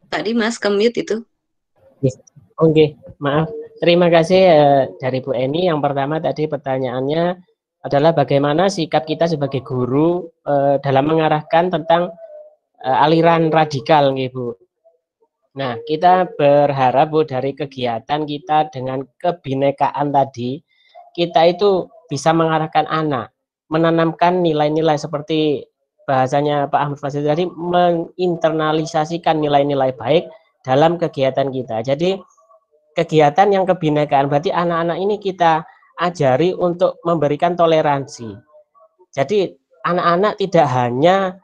Pak Dimas ke-mute itu. Oke, maaf. Terima kasih dari Bu Eni. Yang pertama tadi pertanyaannya adalah bagaimana sikap kita sebagai guru dalam mengarahkan tentang aliran radikal, Bu. Nah, kita berharap Bu dari kegiatan kita dengan kebinekaan tadi, kita itu bisa mengarahkan anak, menanamkan nilai-nilai seperti bahasanya Pak Ahmad Fasil tadi, menginternalisasikan nilai-nilai baik dalam kegiatan kita. Jadi kegiatan yang kebinekaan berarti anak-anak ini kita ajari untuk memberikan toleransi. Jadi anak-anak tidak hanya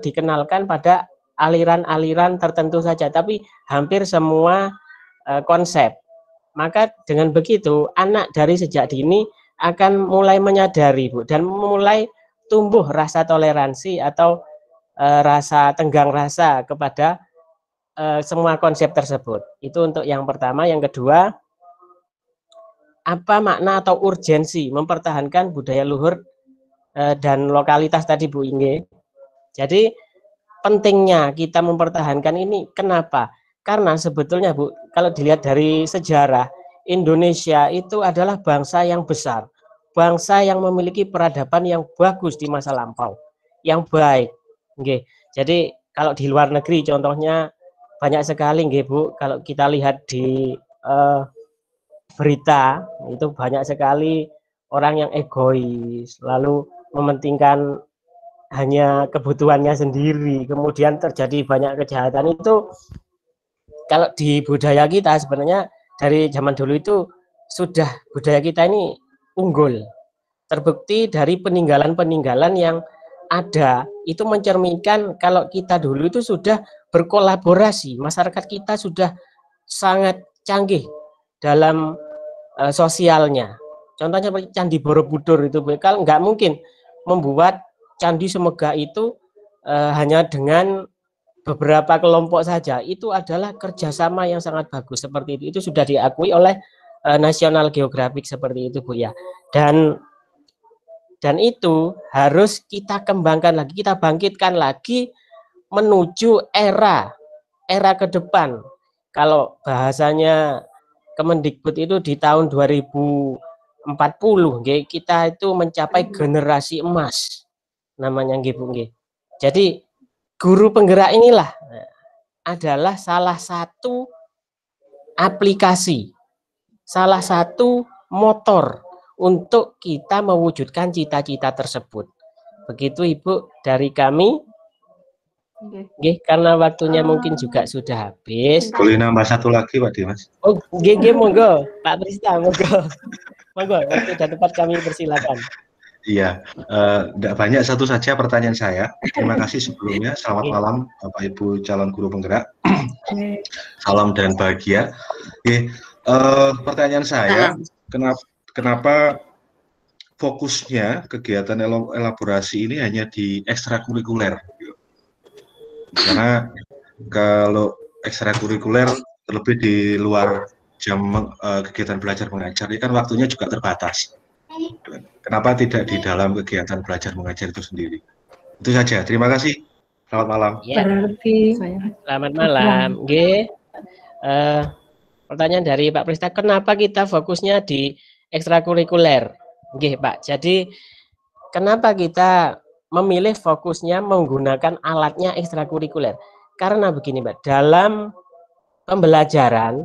dikenalkan pada aliran-aliran tertentu saja, tapi hampir semua konsep. Maka dengan begitu anak dari sejak dini akan mulai menyadari, Bu, dan mulai tumbuh rasa toleransi atau rasa tenggang rasa kepada semua konsep tersebut. Itu untuk yang pertama. Yang kedua, apa makna atau urgensi mempertahankan budaya luhur dan lokalitas tadi Bu Inge. Jadi pentingnya kita mempertahankan ini. Kenapa? Karena sebetulnya Bu, kalau dilihat dari sejarah, Indonesia itu adalah bangsa yang besar, bangsa yang memiliki peradaban yang bagus di masa lampau, yang baik. Oke. Jadi kalau di luar negeri contohnya banyak sekali nggih Bu, kalau kita lihat di berita itu banyak sekali orang yang egois, lalu mementingkan hanya kebutuhannya sendiri, kemudian terjadi banyak kejahatan. Itu kalau di budaya kita sebenarnya dari zaman dulu itu sudah budaya kita ini unggul. Terbukti dari peninggalan-peninggalan yang ada itu mencerminkan kalau kita dulu itu sudah berkolaborasi, masyarakat kita sudah sangat canggih dalam sosialnya. Contohnya seperti Candi Borobudur itu, kalau nggak mungkin membuat candi semegah itu hanya dengan beberapa kelompok saja. Itu adalah kerjasama yang sangat bagus seperti itu. Itu sudah diakui oleh National Geographic seperti itu Bu ya. Dan itu harus kita kembangkan lagi, kita bangkitkan lagi menuju era ke depan. Kalau bahasanya Kemendikbud itu di tahun 2040, kita itu mencapai generasi emas, namanya nggih Bu nggih. Jadi guru penggerak inilah adalah salah satu aplikasi, salah satu motor untuk kita mewujudkan cita-cita tersebut. Begitu Ibu dari kami. Nggih, karena waktunya mungkin juga sudah habis. Boleh nambah satu lagi Pak Dimas? Oh, nggih monggo, Pak Prista, monggo. Monggo, waktu dan tempat kami persilakan. Iya, tidak banyak, satu saja pertanyaan saya. Terima kasih sebelumnya. Selamat malam Bapak Ibu calon guru penggerak. Salam dan bahagia. Pertanyaan saya, kenapa fokusnya kegiatan elaborasi ini hanya di ekstrakurikuler? Karena kalau ekstrakurikuler terlebih di luar jam kegiatan belajar mengajar, ini kan waktunya juga terbatas. Kenapa tidak di dalam kegiatan belajar mengajar itu sendiri? Itu saja. Terima kasih. Selamat malam. Ya. Selamat malam. Oke. Pertanyaan dari Pak Prista, kenapa kita fokusnya di ekstrakurikuler? Oke, Pak. Jadi kenapa kita memilih fokusnya menggunakan alatnya ekstrakurikuler? Karena begini, Pak. Dalam pembelajaran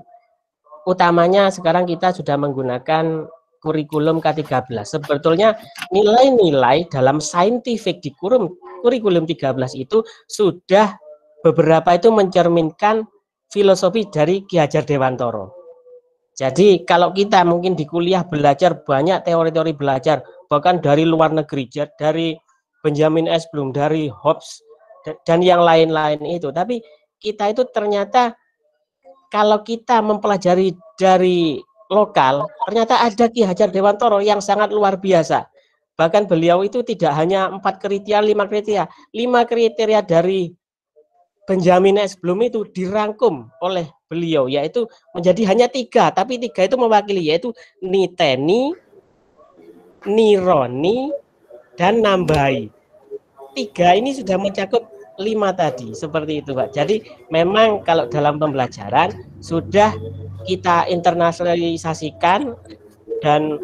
utamanya sekarang kita sudah menggunakan kurikulum K13. Sebetulnya nilai-nilai dalam saintifik di kurikulum 13 itu sudah beberapa itu mencerminkan filosofi dari Ki Hajar Dewantoro. Jadi kalau kita mungkin di kuliah belajar banyak teori-teori belajar, bahkan dari luar negeri, dari Benjamin S. Bloom, dari Hobbes, dan yang lain-lain itu. Tapi kita itu ternyata kalau kita mempelajari dari lokal, ternyata ada Ki Hajar Dewantoro yang sangat luar biasa. Bahkan beliau itu tidak hanya 4 kriteria, 5 kriteria. 5 kriteria dari Benjamin S. Bloom itu dirangkum oleh beliau, yaitu menjadi hanya 3, tapi 3 itu mewakili, yaitu niteni, nironi, dan nambahi. 3 ini sudah mencakup 5 tadi, seperti itu Pak. Jadi memang kalau dalam pembelajaran sudah kita internasionalisasikan dan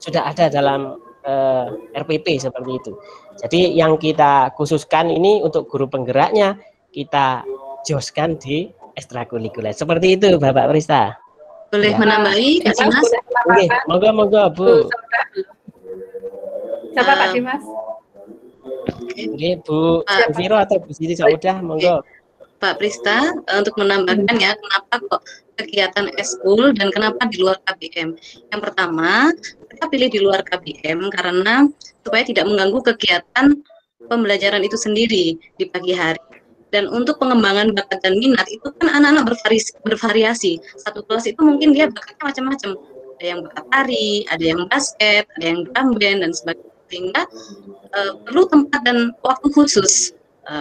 sudah ada dalam RPP seperti itu. Jadi yang kita khususkan ini untuk guru penggeraknya kita joskan di ekstrakurikuler. Seperti itu Bapak Prista. Boleh menambahi Kak Dimas? Oke, monggo Bu. Siapa Pak Dimas? Oke, Bu Viro atau Bu Siti sudah, monggo. Pak Prista, untuk menambahkan ya, kenapa kok kegiatan eskul dan kenapa di luar KBM? Yang pertama, kita pilih di luar KBM karena supaya tidak mengganggu kegiatan pembelajaran itu sendiri di pagi hari. Dan untuk pengembangan bakat dan minat itu kan anak-anak bervariasi. Satu kelas itu mungkin dia bakatnya macam-macam. Ada yang bakat tari, ada yang basket, ada yang drum band dan sebagainya. Sehingga perlu tempat dan waktu khusus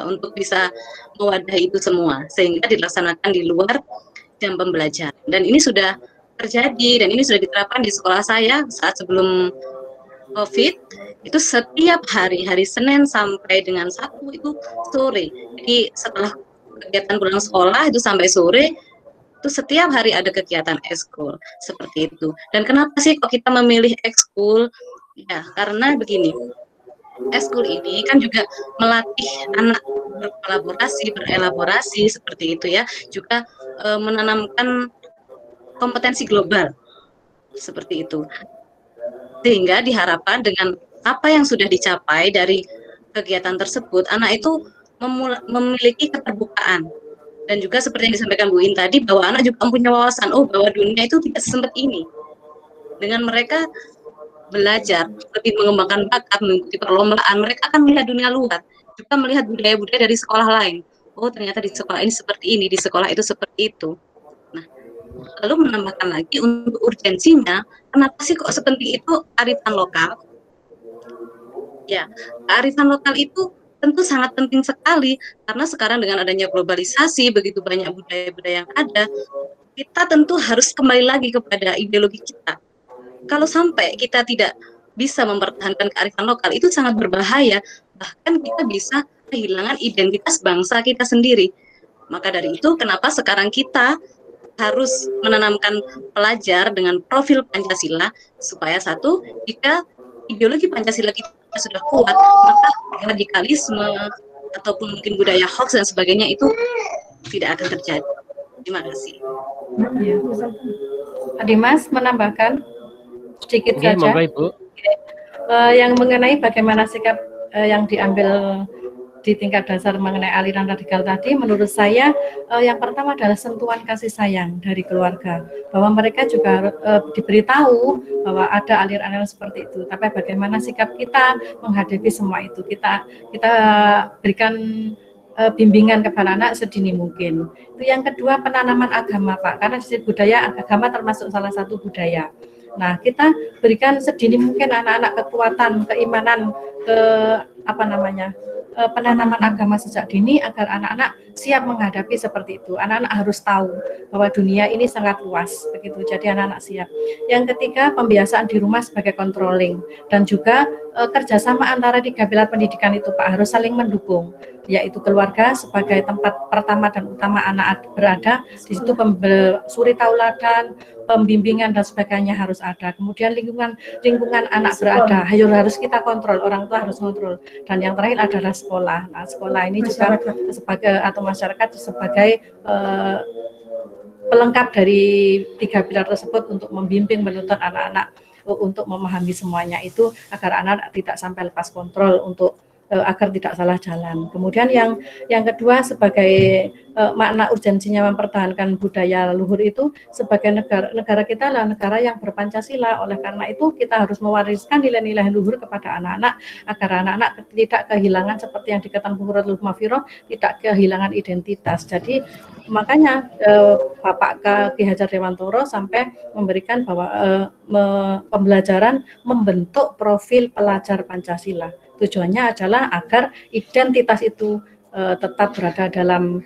untuk bisa mewadahi itu semua, sehingga dilaksanakan di luar jam pembelajaran. Dan ini sudah terjadi dan ini sudah diterapkan di sekolah saya saat sebelum COVID. Itu setiap hari Senin sampai dengan Sabtu itu sore Jadi setelah kegiatan pulang sekolah itu sampai sore, itu setiap hari ada kegiatan ekskul seperti itu. Dan kenapa sih kok kita memilih ekskul? Ya, karena begini, ekskul ini kan juga melatih anak berkolaborasi, berelaborasi seperti itu ya, juga menanamkan kompetensi global seperti itu. Sehingga diharapkan dengan apa yang sudah dicapai dari kegiatan tersebut, anak itu memiliki keterbukaan. Dan juga seperti yang disampaikan Bu In tadi, bahwa anak juga mempunyai wawasan, oh bahwa dunia itu tidak sesempit ini. Dengan mereka belajar, lebih mengembangkan bakat, mengikuti perlombaan, mereka akan melihat dunia luar, juga melihat budaya-budaya dari sekolah lain. Oh ternyata di sekolah ini seperti ini, di sekolah itu seperti itu. Nah, lalu menambahkan lagi untuk urgensinya, kenapa sih kok sepenting itu kearifan lokal? Ya, kearifan lokal itu tentu sangat penting sekali, karena sekarang dengan adanya globalisasi, begitu banyak budaya-budaya yang ada, kita tentu harus kembali lagi kepada ideologi kita. Kalau sampai kita tidak bisa mempertahankan kearifan lokal, itu sangat berbahaya, bahkan kita bisa kehilangan identitas bangsa kita sendiri. Maka dari itu, kenapa sekarang kita harus menanamkan pelajar dengan profil Pancasila, supaya satu, jika ideologi Pancasila kita sudah kuat, maka radikalisme ataupun mungkin budaya hoax dan sebagainya itu tidak akan terjadi. Terima kasih. Ya. Pak Dimas menambahkan sedikit saja. Monggo Ibu. Yang mengenai bagaimana sikap yang diambil di tingkat dasar mengenai aliran radikal tadi, menurut saya yang pertama adalah sentuhan kasih sayang dari keluarga, bahwa mereka juga diberitahu bahwa ada aliran-aliran seperti itu. Tapi bagaimana sikap kita menghadapi semua itu, kita berikan bimbingan kepada anak sedini mungkin. Itu yang kedua, penanaman agama Pak, karena di budaya agama termasuk salah satu budaya. Nah, kita berikan sedini mungkin anak-anak kekuatan, keimanan, penanaman agama sejak dini agar anak-anak siap menghadapi seperti itu. Anak-anak harus tahu bahwa dunia ini sangat luas, begitu. Jadi anak-anak siap. Yang ketiga, pembiasaan di rumah sebagai controlling, dan juga kerjasama antara tiga pilar pendidikan itu Pak harus saling mendukung, yaitu keluarga sebagai tempat pertama dan utama anak berada. Di situ suri tauladan, pembimbingan dan sebagainya harus ada. Kemudian lingkungan anak berada, harus kita kontrol, orang tua harus kontrol. Dan yang terakhir adalah sekolah. Nah, sekolah ini juga sebagai atau masyarakat sebagai pelengkap dari tiga pilar tersebut untuk membimbing, menuntun anak-anak untuk memahami semuanya itu agar anak tidak sampai lepas kontrol untuk agar tidak salah jalan. Kemudian yang kedua, sebagai makna urgensinya mempertahankan budaya luhur itu, sebagai negara kita adalah negara yang berpancasila. Oleh karena itu kita harus mewariskan nilai-nilai luhur kepada anak-anak agar anak-anak tidak kehilangan seperti yang dikatakan Bu Huratul Mafiro, tidak kehilangan identitas. Jadi makanya Bapak Ki Hajar Dewantoro sampai memberikan bahwa pembelajaran membentuk profil pelajar Pancasila. Tujuannya adalah agar identitas itu tetap berada dalam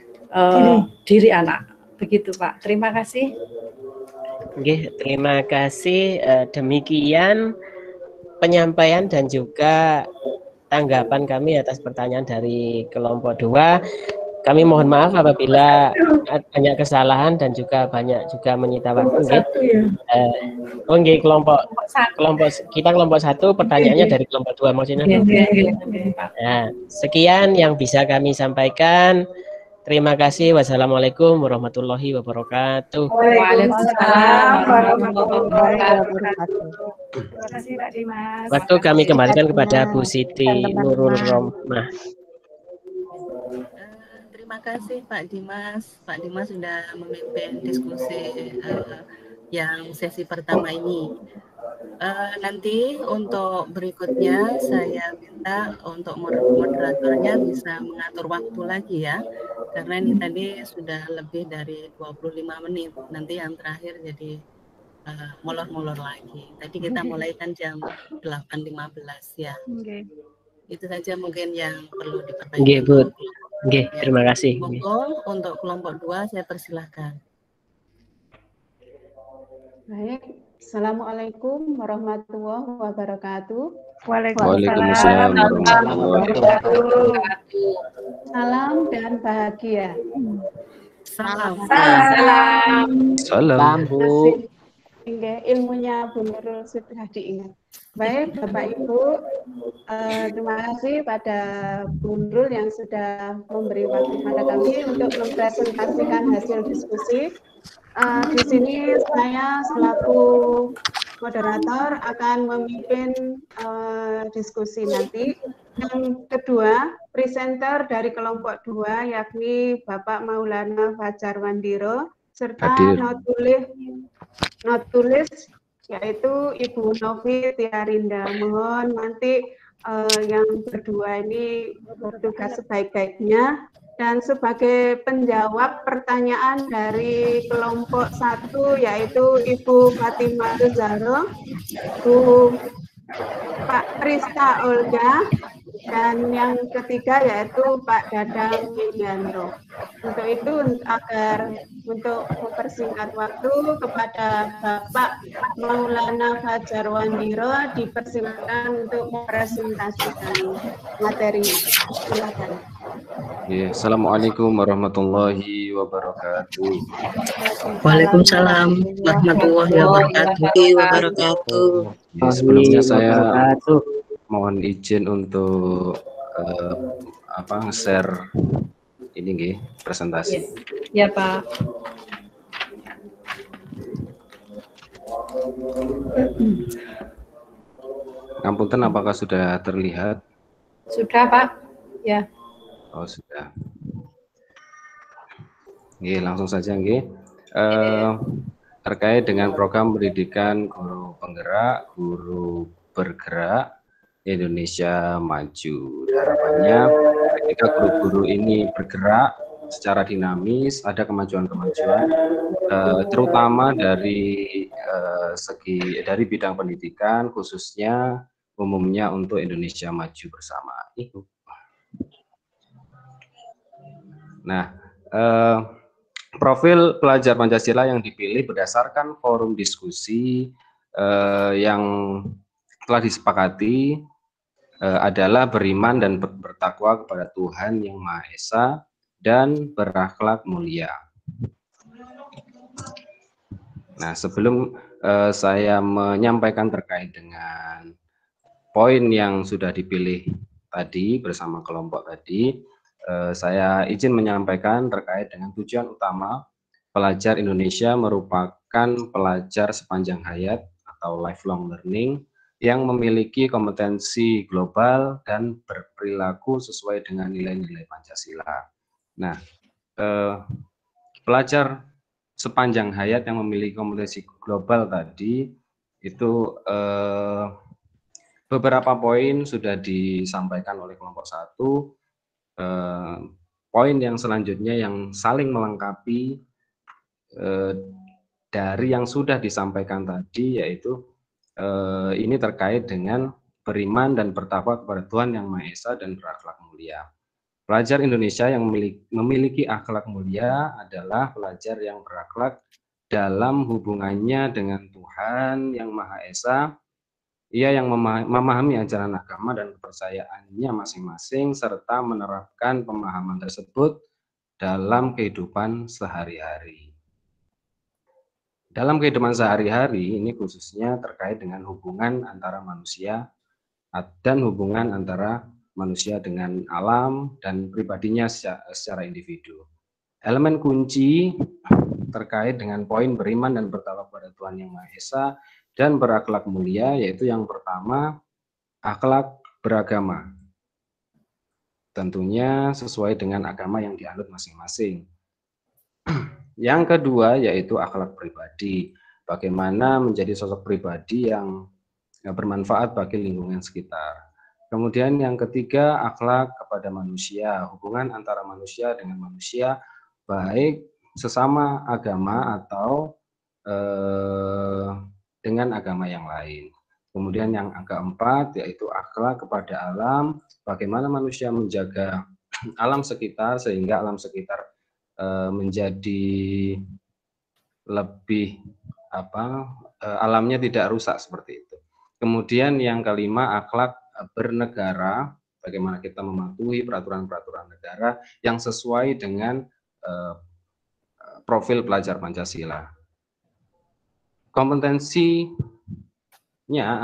diri anak. Begitu Pak. Terima kasih. Oke, terima kasih. Demikian penyampaian dan juga tanggapan kami atas pertanyaan dari kelompok 2. Kami mohon maaf apabila banyak kesalahan dan juga banyak juga menyita waktu. Kelompok kita kelompok 1, pertanyaannya dari kelompok 2 maksudnya. Nah, sekian yang bisa kami sampaikan. Terima kasih. Wassalamualaikum warahmatullahi wabarakatuh. Waalaikumsalam warahmatullahi wabarakatuh. Terima kasih Pak Dimas. Waktu kami kembalikan kepada Bu Siti Nurul Romah. Terima kasih Pak Dimas. Pak Dimas sudah memimpin diskusi yang sesi pertama ini. Nanti untuk berikutnya saya minta untuk moderatornya bisa mengatur waktu lagi ya, karena ini tadi sudah lebih dari 25 menit. Nanti yang terakhir jadi molor-molor lagi. Tadi kita mulai kan jam 8.15 ya. Itu saja mungkin yang perlu dipertanyakan. Oke, terima kasih. Monggo untuk kelompok 2 saya persilahkan. Baik, Assalamualaikum warahmatullahi wabarakatuh. Waalaikumsalam warahmatullahi wabarakatuh. Salam dan bahagia. Salam. Salam. Bu. Hingga ilmunya Bu Nurul sudah diingat. Baik Bapak Ibu, terima kasih pada Bu Nurul yang sudah memberi waktu pada kami untuk mempresentasikan hasil diskusi. Di sini saya selaku moderator akan memimpin diskusi nanti. Yang kedua, presenter dari kelompok 2 yakni Bapak Maulana Fajar Wandiro serta notulis yaitu Ibu Novi Tiarinda. Mohon nanti yang berdua ini bertugas sebaik-baiknya. Dan sebagai penjawab pertanyaan dari kelompok 1 yaitu Ibu Fatimah Zahro, Pak Krista Olga, dan yang ketiga yaitu Pak Dadang Widianto. Untuk itu untuk mempersingkat waktu kepada Bapak Maulana Fajar Wandiro dipersilakan untuk mempresentasikan materi. Silakan. Ya, Assalamualaikum warahmatullahi wabarakatuh. Waalaikumsalam warahmatullahi wabarakatuh. Ya, sebelumnya saya mohon izin untuk nge-share ini nggih, presentasi. Ya, Pak. Ngapunten, apakah sudah terlihat? Sudah, Pak. Ya. Oh, sudah. Nggih, langsung saja nggih. Terkait dengan program pendidikan guru penggerak, guru bergerak Indonesia Maju. Harapannya ketika guru-guru ini bergerak secara dinamis, ada kemajuan-kemajuan, terutama dari dari bidang pendidikan, khususnya umumnya untuk Indonesia Maju bersama. Nah, profil pelajar Pancasila yang dipilih berdasarkan forum diskusi yang telah disepakati adalah beriman dan bertakwa kepada Tuhan Yang Maha Esa dan berakhlak mulia. Nah, sebelum saya menyampaikan terkait dengan poin yang sudah dipilih tadi bersama kelompok tadi, saya izin menyampaikan terkait dengan tujuan utama pelajar Indonesia merupakan pelajar sepanjang hayat atau lifelong learning yang memiliki kompetensi global dan berperilaku sesuai dengan nilai-nilai Pancasila. Nah, pelajar sepanjang hayat yang memiliki kompetensi global tadi itu beberapa poin sudah disampaikan oleh kelompok 1. Poin yang selanjutnya yang saling melengkapi dari yang sudah disampaikan tadi, yaitu ini terkait dengan beriman dan bertakwa kepada Tuhan Yang Maha Esa dan berakhlak mulia. Pelajar Indonesia yang memiliki akhlak mulia adalah pelajar yang berakhlak dalam hubungannya dengan Tuhan Yang Maha Esa. Ia yang memahami ajaran agama dan kepercayaannya masing-masing serta menerapkan pemahaman tersebut dalam kehidupan sehari-hari. Dalam kehidupan sehari-hari ini khususnya terkait dengan hubungan antara manusia dan hubungan antara manusia dengan alam dan pribadinya secara individu. Elemen kunci terkait dengan poin beriman dan bertakwa kepada Tuhan Yang Maha Esa dan berakhlak mulia, yaitu yang pertama, akhlak beragama. Tentunya sesuai dengan agama yang dianut masing-masing. Yang kedua yaitu akhlak pribadi. Bagaimana menjadi sosok pribadi yang bermanfaat bagi lingkungan sekitar. Kemudian yang ketiga, akhlak kepada manusia. Hubungan antara manusia dengan manusia, baik sesama agama atau dengan agama yang lain. Kemudian yang keempat yaitu akhlak kepada alam. Bagaimana manusia menjaga alam sekitar sehingga alam sekitar menjadi lebih alamnya tidak rusak seperti itu. Kemudian yang kelima, akhlak bernegara, bagaimana kita mematuhi peraturan-peraturan negara yang sesuai dengan profil pelajar Pancasila. Kompetensinya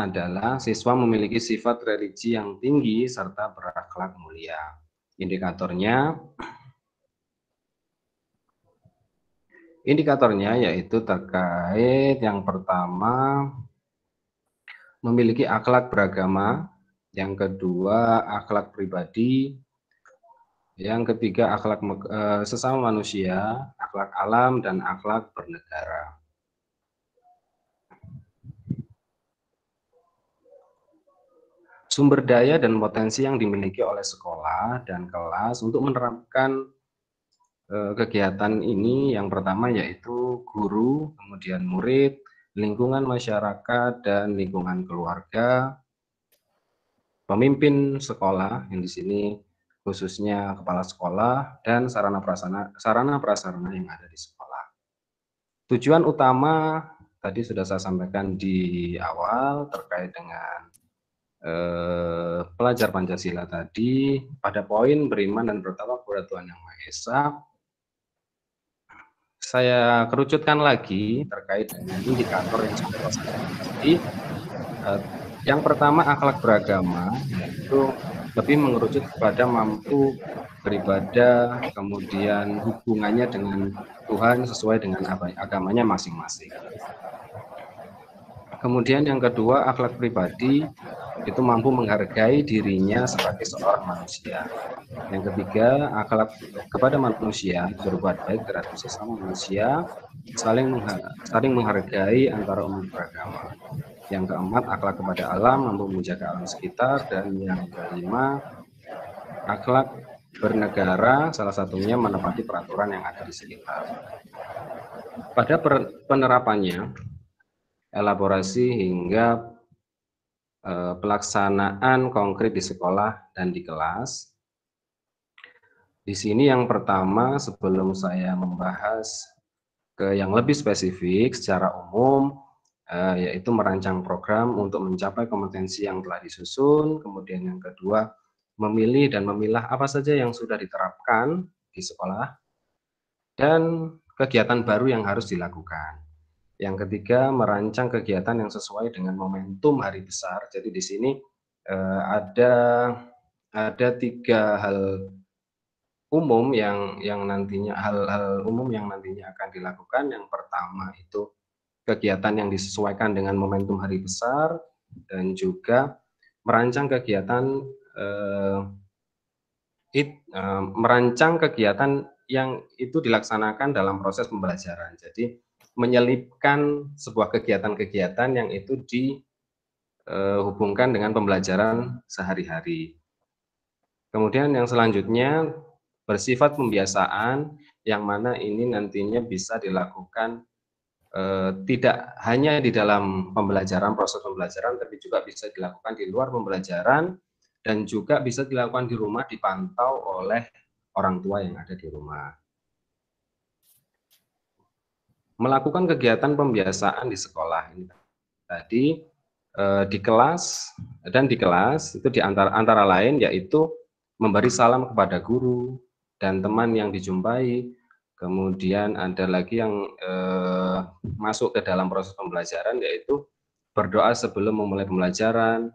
adalah siswa memiliki sifat religi yang tinggi serta berakhlak mulia. Indikatornya yaitu terkait yang pertama memiliki akhlak beragama, yang kedua akhlak pribadi, yang ketiga akhlak sesama manusia, akhlak alam, dan akhlak bernegara. Sumber daya dan potensi yang dimiliki oleh sekolah dan kelas untuk menerapkan kegiatan ini, yang pertama yaitu guru, kemudian murid, lingkungan masyarakat, dan lingkungan keluarga, pemimpin sekolah, yang di sini khususnya kepala sekolah, dan sarana prasarana yang ada di sekolah. Tujuan utama tadi sudah saya sampaikan di awal terkait dengan pelajar Pancasila tadi, pada poin beriman dan bertakwa kepada Tuhan Yang Maha Esa. Saya kerucutkan lagi terkait dengan indikator yang sudah saya tadi. Yang pertama akhlak beragama, yaitu lebih mengerucut kepada mampu beribadah, kemudian hubungannya dengan Tuhan sesuai dengan agamanya masing-masing. Kemudian yang kedua akhlak pribadi, itu mampu menghargai dirinya sebagai seorang manusia. Yang ketiga, akhlak kepada manusia, berbuat baik terhadap sesama manusia, saling menghargai antara umat beragama. Yang keempat, akhlak kepada alam, mampu menjaga alam sekitar. Dan yang kelima, akhlak bernegara, salah satunya menepati peraturan yang ada di sekitar. Pada penerapannya, elaborasi hingga pelaksanaan konkret di sekolah dan di kelas. Di sini yang pertama, sebelum saya membahas ke yang lebih spesifik secara umum, yaitu merancang program untuk mencapai kompetensi yang telah disusun. Kemudian yang kedua, memilih dan memilah apa saja yang sudah diterapkan di sekolah dan kegiatan baru yang harus dilakukan. Yang ketiga, merancang kegiatan yang sesuai dengan momentum hari besar. Jadi di sini ada tiga hal umum yang nantinya hal-hal umum yang nantinya akan dilakukan. Yang pertama itu kegiatan yang disesuaikan dengan momentum hari besar, dan juga merancang kegiatan yang itu dilaksanakan dalam proses pembelajaran. Jadi menyelipkan sebuah kegiatan-kegiatan yang itu dihubungkan dengan pembelajaran sehari-hari. Kemudian yang selanjutnya bersifat pembiasaan, yang mana ini nantinya bisa dilakukan tidak hanya di dalam pembelajaran, proses pembelajaran, tapi juga bisa dilakukan di luar pembelajaran, dan juga bisa dilakukan di rumah, dipantau oleh orang tua yang ada di rumah. Melakukan kegiatan pembiasaan di sekolah ini tadi di kelas itu di antara lain yaitu memberi salam kepada guru dan teman yang dijumpai. Kemudian ada lagi yang masuk ke dalam proses pembelajaran, yaitu berdoa sebelum memulai pembelajaran,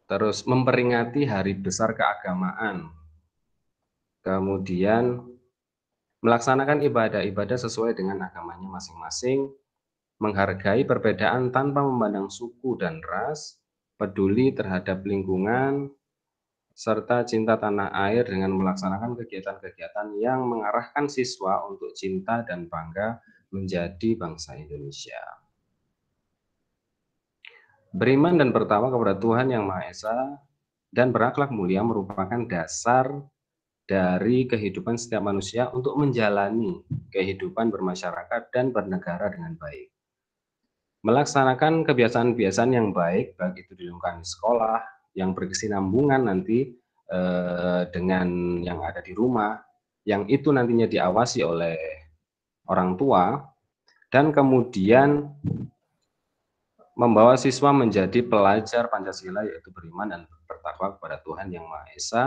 terus memperingati hari besar keagamaan, kemudian melaksanakan ibadah-ibadah sesuai dengan agamanya masing-masing, menghargai perbedaan tanpa memandang suku dan ras, peduli terhadap lingkungan, serta cinta tanah air dengan melaksanakan kegiatan-kegiatan yang mengarahkan siswa untuk cinta dan bangga menjadi bangsa Indonesia. Beriman dan bertakwa kepada Tuhan Yang Maha Esa dan berakhlak mulia merupakan dasar dari kehidupan setiap manusia untuk menjalani kehidupan bermasyarakat dan bernegara dengan baik. Melaksanakan kebiasaan-kebiasaan yang baik, baik itu di lingkungan sekolah, yang berkesinambungan nanti dengan yang ada di rumah, yang itu nantinya diawasi oleh orang tua, dan kemudian membawa siswa menjadi pelajar Pancasila, yaitu beriman dan bertakwa kepada Tuhan Yang Maha Esa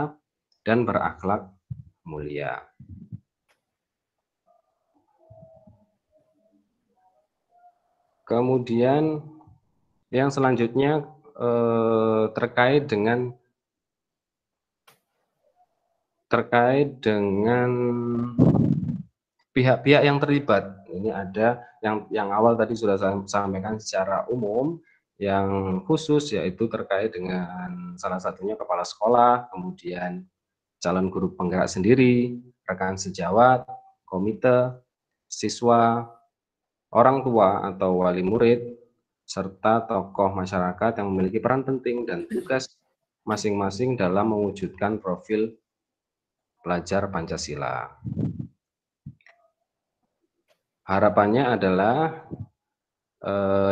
dan berakhlak mulia. Kemudian yang selanjutnya terkait dengan pihak-pihak yang terlibat. Ini ada yang awal tadi sudah saya sampaikan secara umum, yang khusus yaitu terkait dengan salah satunya kepala sekolah, kemudian calon guru penggerak sendiri, rekan sejawat, komite, siswa, orang tua atau wali murid, serta tokoh masyarakat yang memiliki peran penting dan tugas masing-masing dalam mewujudkan profil pelajar Pancasila. Harapannya adalah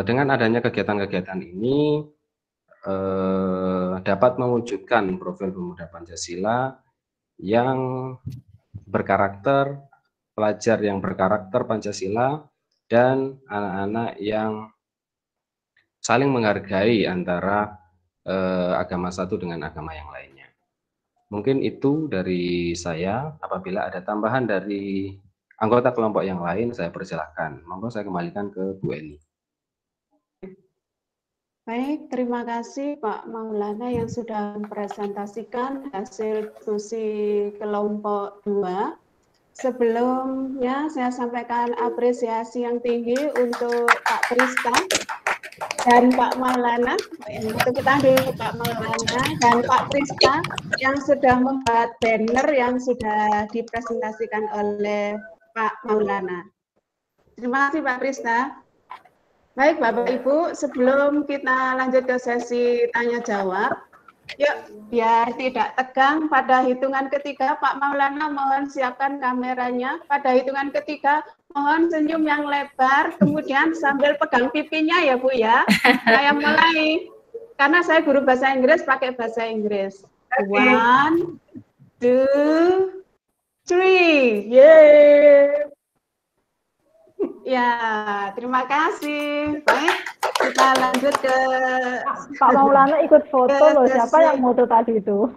dengan adanya kegiatan-kegiatan ini dapat mewujudkan profil pemuda Pancasila yang berkarakter, pelajar yang berkarakter Pancasila, dan anak-anak yang saling menghargai antara agama satu dengan agama yang lainnya. Mungkin itu dari saya. Apabila ada tambahan dari anggota kelompok yang lain, saya persilahkan. Monggo saya kembalikan ke Bu Eni. Baik, terima kasih Pak Maulana yang sudah mempresentasikan hasil diskusi kelompok 2. Sebelumnya saya sampaikan apresiasi yang tinggi untuk Pak Priska dan Pak Maulana. Tepuk tangan dulu Pak Maulana dan Pak Priska yang sudah membuat banner yang sudah dipresentasikan oleh Pak Maulana. Terima kasih Pak Priska. Baik Bapak Ibu, sebelum kita lanjut ke sesi tanya jawab, yuk biar tidak tegang, pada hitungan ketiga Pak Maulana mohon siapkan kameranya. Pada hitungan ketiga mohon senyum yang lebar, kemudian sambil pegang pipinya ya Bu ya. Saya mulai, karena saya guru bahasa Inggris, pakai bahasa Inggris. 1, 2, 3, yeay. Ya, terima kasih. Baik, kita lanjut ke Pak Maulana ikut foto loh. Siapa yang foto tadi itu?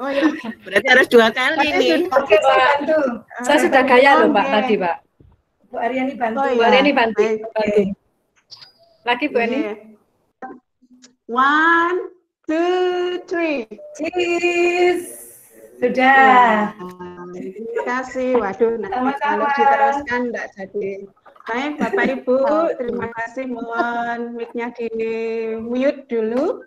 Oh ya, Berarti harus 2 kali nih. Oke, Pak. Saya sudah gaya loh, Pak, tadi, Pak. Bu Aryani bantu. Oh, Bu ya. Aryani bantu. Baik. Bantu. Lagi Bu Eni. 1, 2, 3. Cheese. Sudah. Terima kasih. Waduh, nanti kalau diteruskan enggak jadi. Baik, Bapak Ibu, terima kasih. Mohon mic-nya di mute dulu.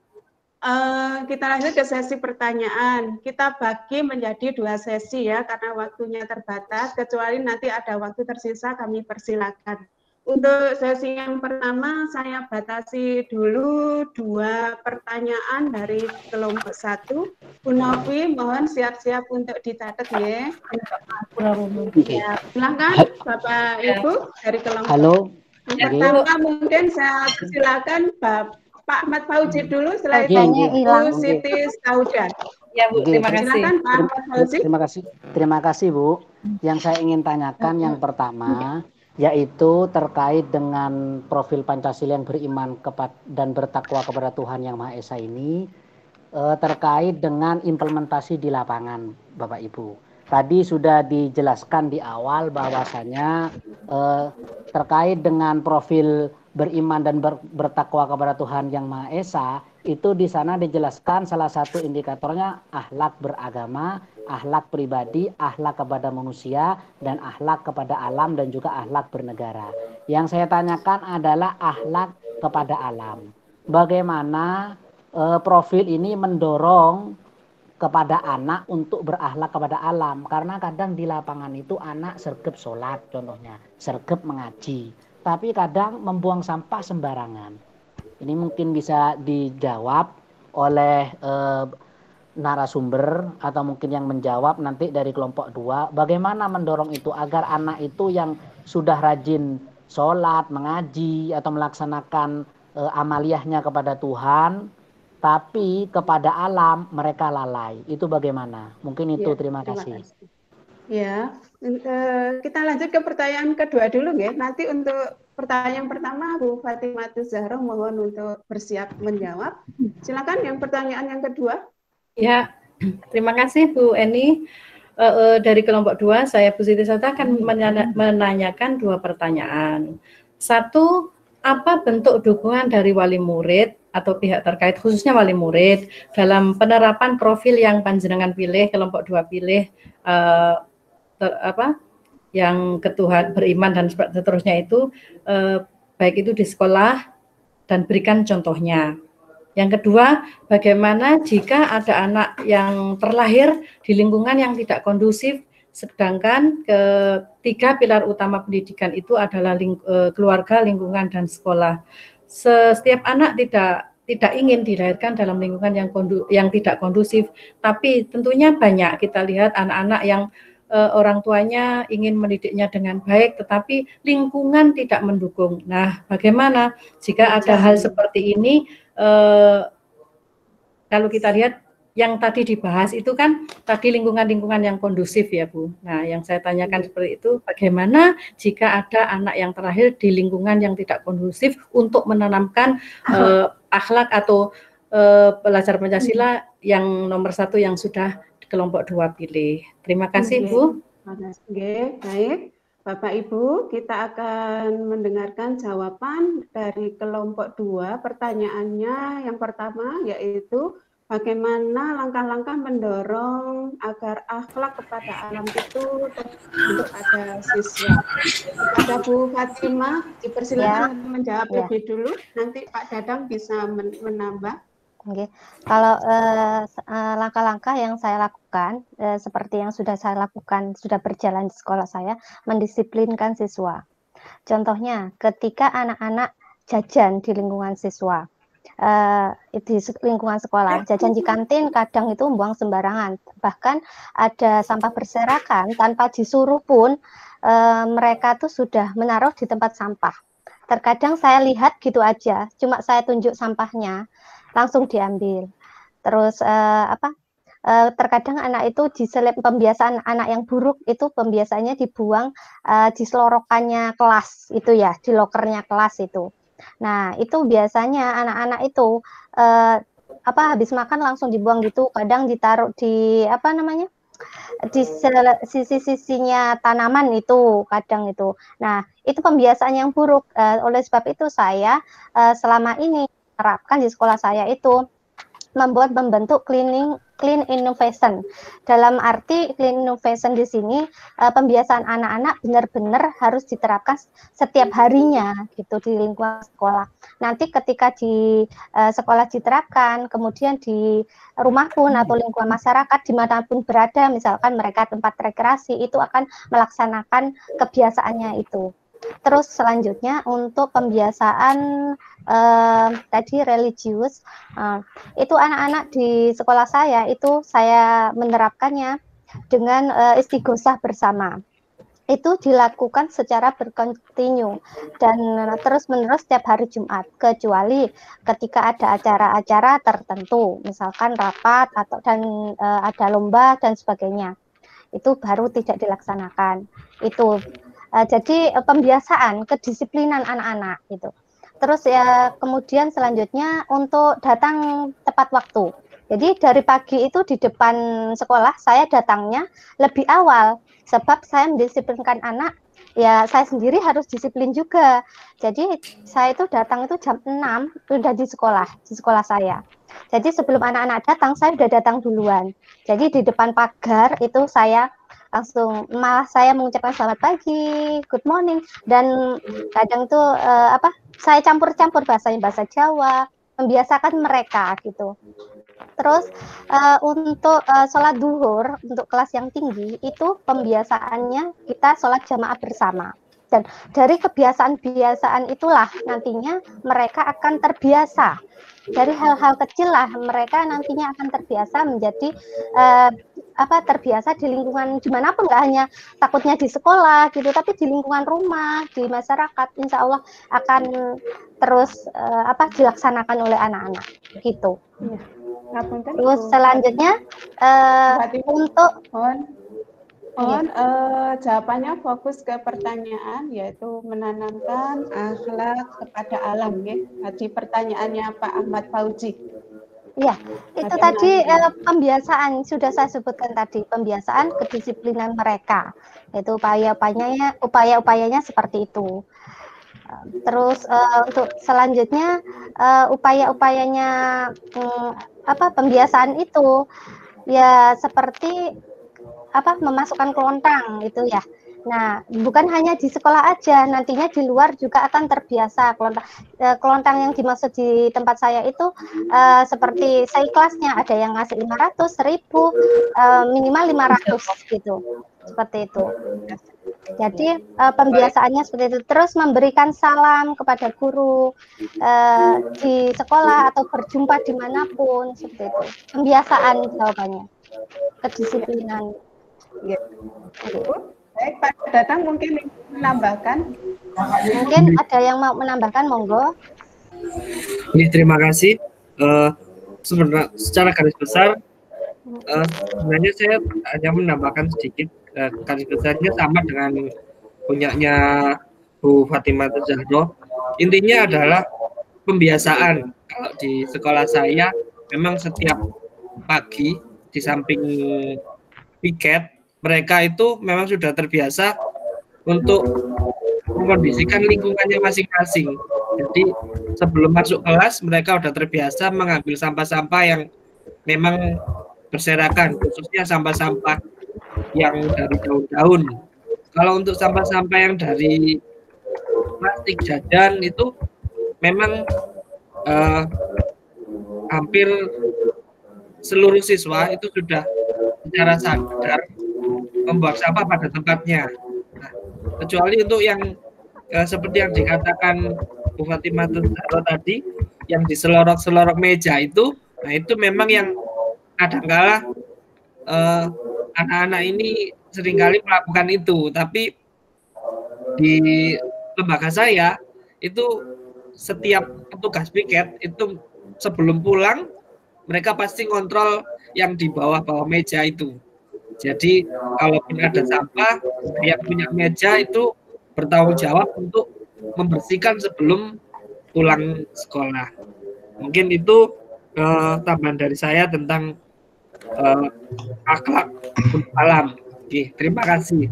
Kita lanjut ke sesi pertanyaan. Kita bagi menjadi 2 sesi ya, karena waktunya terbatas. Kecuali nanti ada waktu tersisa, kami persilakan. Untuk sesi yang pertama, saya batasi dulu 2 pertanyaan dari kelompok 1. Bu Novi, mohon siap-siap untuk dicatat ya. Ya, silakan Bapak Ibu dari kelompok. Halo. Yang pertama mungkin saya silakan Pak Ahmad Fauzi dulu, setelah itu Bu Siti Saudan. Ya Bu, terima kasih. Silakan Pak Ahmad Fauzi. Terima kasih Bu. Yang saya ingin tanyakan yang pertama, yaitu terkait dengan profil Pancasila yang beriman dan bertakwa kepada Tuhan Yang Maha Esa ini, terkait dengan implementasi di lapangan, Bapak Ibu. Tadi sudah dijelaskan di awal bahwasanya terkait dengan profil beriman dan bertakwa kepada Tuhan Yang Maha Esa, itu di sana dijelaskan salah satu indikatornya akhlak beragama, akhlak pribadi, akhlak kepada manusia, dan akhlak kepada alam, dan juga akhlak bernegara. Yang saya tanyakan adalah akhlak kepada alam. Bagaimana profil ini mendorong kepada anak untuk berakhlak kepada alam? Karena kadang di lapangan itu anak sergap sholat contohnya, sergap mengaji, tapi kadang membuang sampah sembarangan. Ini mungkin bisa dijawab oleh narasumber atau mungkin yang menjawab nanti dari kelompok 2. Bagaimana mendorong itu agar anak itu yang sudah rajin sholat, mengaji, atau melaksanakan amaliyahnya kepada Tuhan, tapi kepada alam mereka lalai. Itu bagaimana? Mungkin itu. Ya, terima kasih. Ya, Kita lanjut ke pertanyaan kedua dulu ya. Nanti untuk pertanyaan pertama Bu Fatimatus Zahra mohon untuk bersiap menjawab. Silakan yang pertanyaan yang kedua. Ya, terima kasih Bu Eni. Dari kelompok 2, saya Bu Siti Sata akan menanyakan 2 pertanyaan. 1, apa bentuk dukungan dari wali murid atau pihak terkait, khususnya wali murid, dalam penerapan profil yang panjenengan pilih, kelompok 2 pilih, yang ketuhan beriman dan seterusnya itu, baik itu di sekolah, dan berikan contohnya. Yang kedua, bagaimana jika ada anak yang terlahir di lingkungan yang tidak kondusif, sedangkan ketiga pilar utama pendidikan itu adalah keluarga, lingkungan, dan sekolah. Setiap anak tidak ingin dilahirkan dalam lingkungan yang tidak kondusif, tapi tentunya banyak kita lihat anak-anak yang orang tuanya ingin mendidiknya dengan baik, tetapi lingkungan tidak mendukung. Nah, bagaimana jika ada hal seperti ini? Kalau kita lihat yang tadi dibahas itu kan tadi lingkungan-lingkungan yang kondusif ya Bu. Nah, yang saya tanyakan seperti itu, bagaimana jika ada anak yang terlahir di lingkungan yang tidak kondusif untuk menanamkan akhlak atau pelajar Pancasila yang nomor 1 yang sudah kelompok 2 pilih. Terima kasih Bu. Oke, baik. Bapak Ibu, kita akan mendengarkan jawaban dari kelompok 2. Pertanyaannya yang pertama yaitu bagaimana langkah-langkah mendorong agar akhlak kepada alam itu terbentuk pada siswa. Kepada Bu Fatimah, dipersilakan menjawab lebih dulu. Nanti Pak Dadang bisa menambah. Oke, kalau langkah-langkah yang saya lakukan seperti yang sudah saya lakukan, sudah berjalan di sekolah saya, mendisiplinkan siswa. Contohnya, ketika anak-anak jajan di lingkungan siswa, di lingkungan sekolah, jajan di kantin kadang itu buang sembarangan, bahkan ada sampah berserakan tanpa disuruh pun mereka tuh sudah menaruh di tempat sampah. Terkadang saya lihat gitu aja, cuma saya tunjuk sampahnya, langsung diambil. Terus terkadang anak itu pembiasaan anak yang buruk itu pembiasaannya dibuang di selorokannya kelas itu ya, di lokernya kelas itu. Nah, itu biasanya anak-anak itu habis makan langsung dibuang gitu, kadang ditaruh di di sisi-sisinya tanaman itu kadang itu. Nah, itu pembiasaan yang buruk. Oleh sebab itu saya selama ini terapkan di sekolah saya itu membentuk clean innovation. Dalam arti clean innovation di sini pembiasaan anak-anak benar-benar harus diterapkan setiap harinya gitu di lingkungan sekolah. Nanti ketika di sekolah diterapkan, kemudian di rumah pun atau lingkungan masyarakat dimanapun berada, misalkan mereka tempat rekreasi, itu akan melaksanakan kebiasaannya itu. Terus selanjutnya untuk pembiasaan tadi religius, itu anak-anak di sekolah saya itu saya menerapkannya dengan istighosah bersama. Itu dilakukan secara berkontinu dan terus-menerus setiap hari Jumat, kecuali ketika ada acara-acara tertentu, misalkan rapat dan ada lomba dan sebagainya. Itu baru tidak dilaksanakan. Itu jadi pembiasaan, kedisiplinan anak-anak gitu. Terus ya kemudian selanjutnya untuk datang tepat waktu. Jadi dari pagi itu di depan sekolah saya datangnya lebih awal sebab saya mendisiplinkan anak. Ya saya sendiri harus disiplin juga. Jadi saya itu datang itu jam 6 sudah di sekolah saya. Jadi sebelum anak-anak datang saya sudah datang duluan. Jadi di depan pagar itu saya langsung malah saya mengucapkan selamat pagi, good morning, dan kadang tuh saya campur-campur bahasa Jawa, membiasakan mereka gitu. Terus untuk sholat duhur untuk kelas yang tinggi itu pembiasaannya kita sholat jamaah bersama. Dan dari kebiasaan-kebiasaan itulah nantinya mereka akan terbiasa. Dari hal-hal kecil lah mereka nantinya akan terbiasa menjadi terbiasa di lingkungan dimanapun, nggak hanya takutnya di sekolah gitu, tapi di lingkungan rumah, di masyarakat, insya Allah akan terus dilaksanakan oleh anak-anak gitu. Mohon jawabannya fokus ke pertanyaan, yaitu menanamkan akhlak kepada alam, ya. Tadi pertanyaannya Pak Ahmad Fauzi. Iya, itu tadi pembiasaan sudah saya sebutkan tadi, pembiasaan kedisiplinan mereka. Itu upaya-upayanya seperti itu. Terus untuk selanjutnya upaya-upayanya pembiasaan itu ya seperti memasukkan kelontang itu ya. Nah, bukan hanya di sekolah aja, nantinya di luar juga akan terbiasa kelontang. Kelontang yang dimaksud di tempat saya itu seperti kelasnya ada yang ngasih 500, 1000, minimal 500 gitu. Seperti itu. Jadi pembiasaannya seperti itu. Terus memberikan salam kepada guru di sekolah atau berjumpa dimanapun seperti itu. Pembiasaan jawabannya. Kedisiplinan. Baik, Pak Datang mungkin menambahkan. Mungkin ada yang mau menambahkan, monggo. Terima kasih. Sebenarnya secara garis besar, sebenarnya saya hanya menambahkan sedikit. Garis besarnya sama dengan punyanya Bu Fatimah Zahro. Intinya adalah pembiasaan. Kalau di sekolah saya, memang setiap pagi di samping piket, mereka itu memang sudah terbiasa untuk mengkondisikan lingkungannya masing-masing. Jadi sebelum masuk kelas mereka sudah terbiasa mengambil sampah-sampah yang memang berserakan, khususnya sampah-sampah yang dari daun-daun. Kalau untuk sampah-sampah yang dari plastik jajan itu memang hampir seluruh siswa itu sudah secara sadar membuang sampah pada tempatnya. Nah, kecuali untuk yang seperti yang dikatakan Bu Fatimah tadi, yang di selorok-selorok meja itu, nah itu memang yang kadang-kala anak-anak ini seringkali melakukan itu. Tapi di lembaga saya itu setiap petugas piket itu sebelum pulang mereka pasti ngontrol yang di bawah-bawah meja itu. Jadi kalaupun ada sampah, yang punya meja itu bertanggung jawab untuk membersihkan sebelum pulang sekolah. Mungkin itu tambahan dari saya tentang akhlak alam. Oke, terima kasih.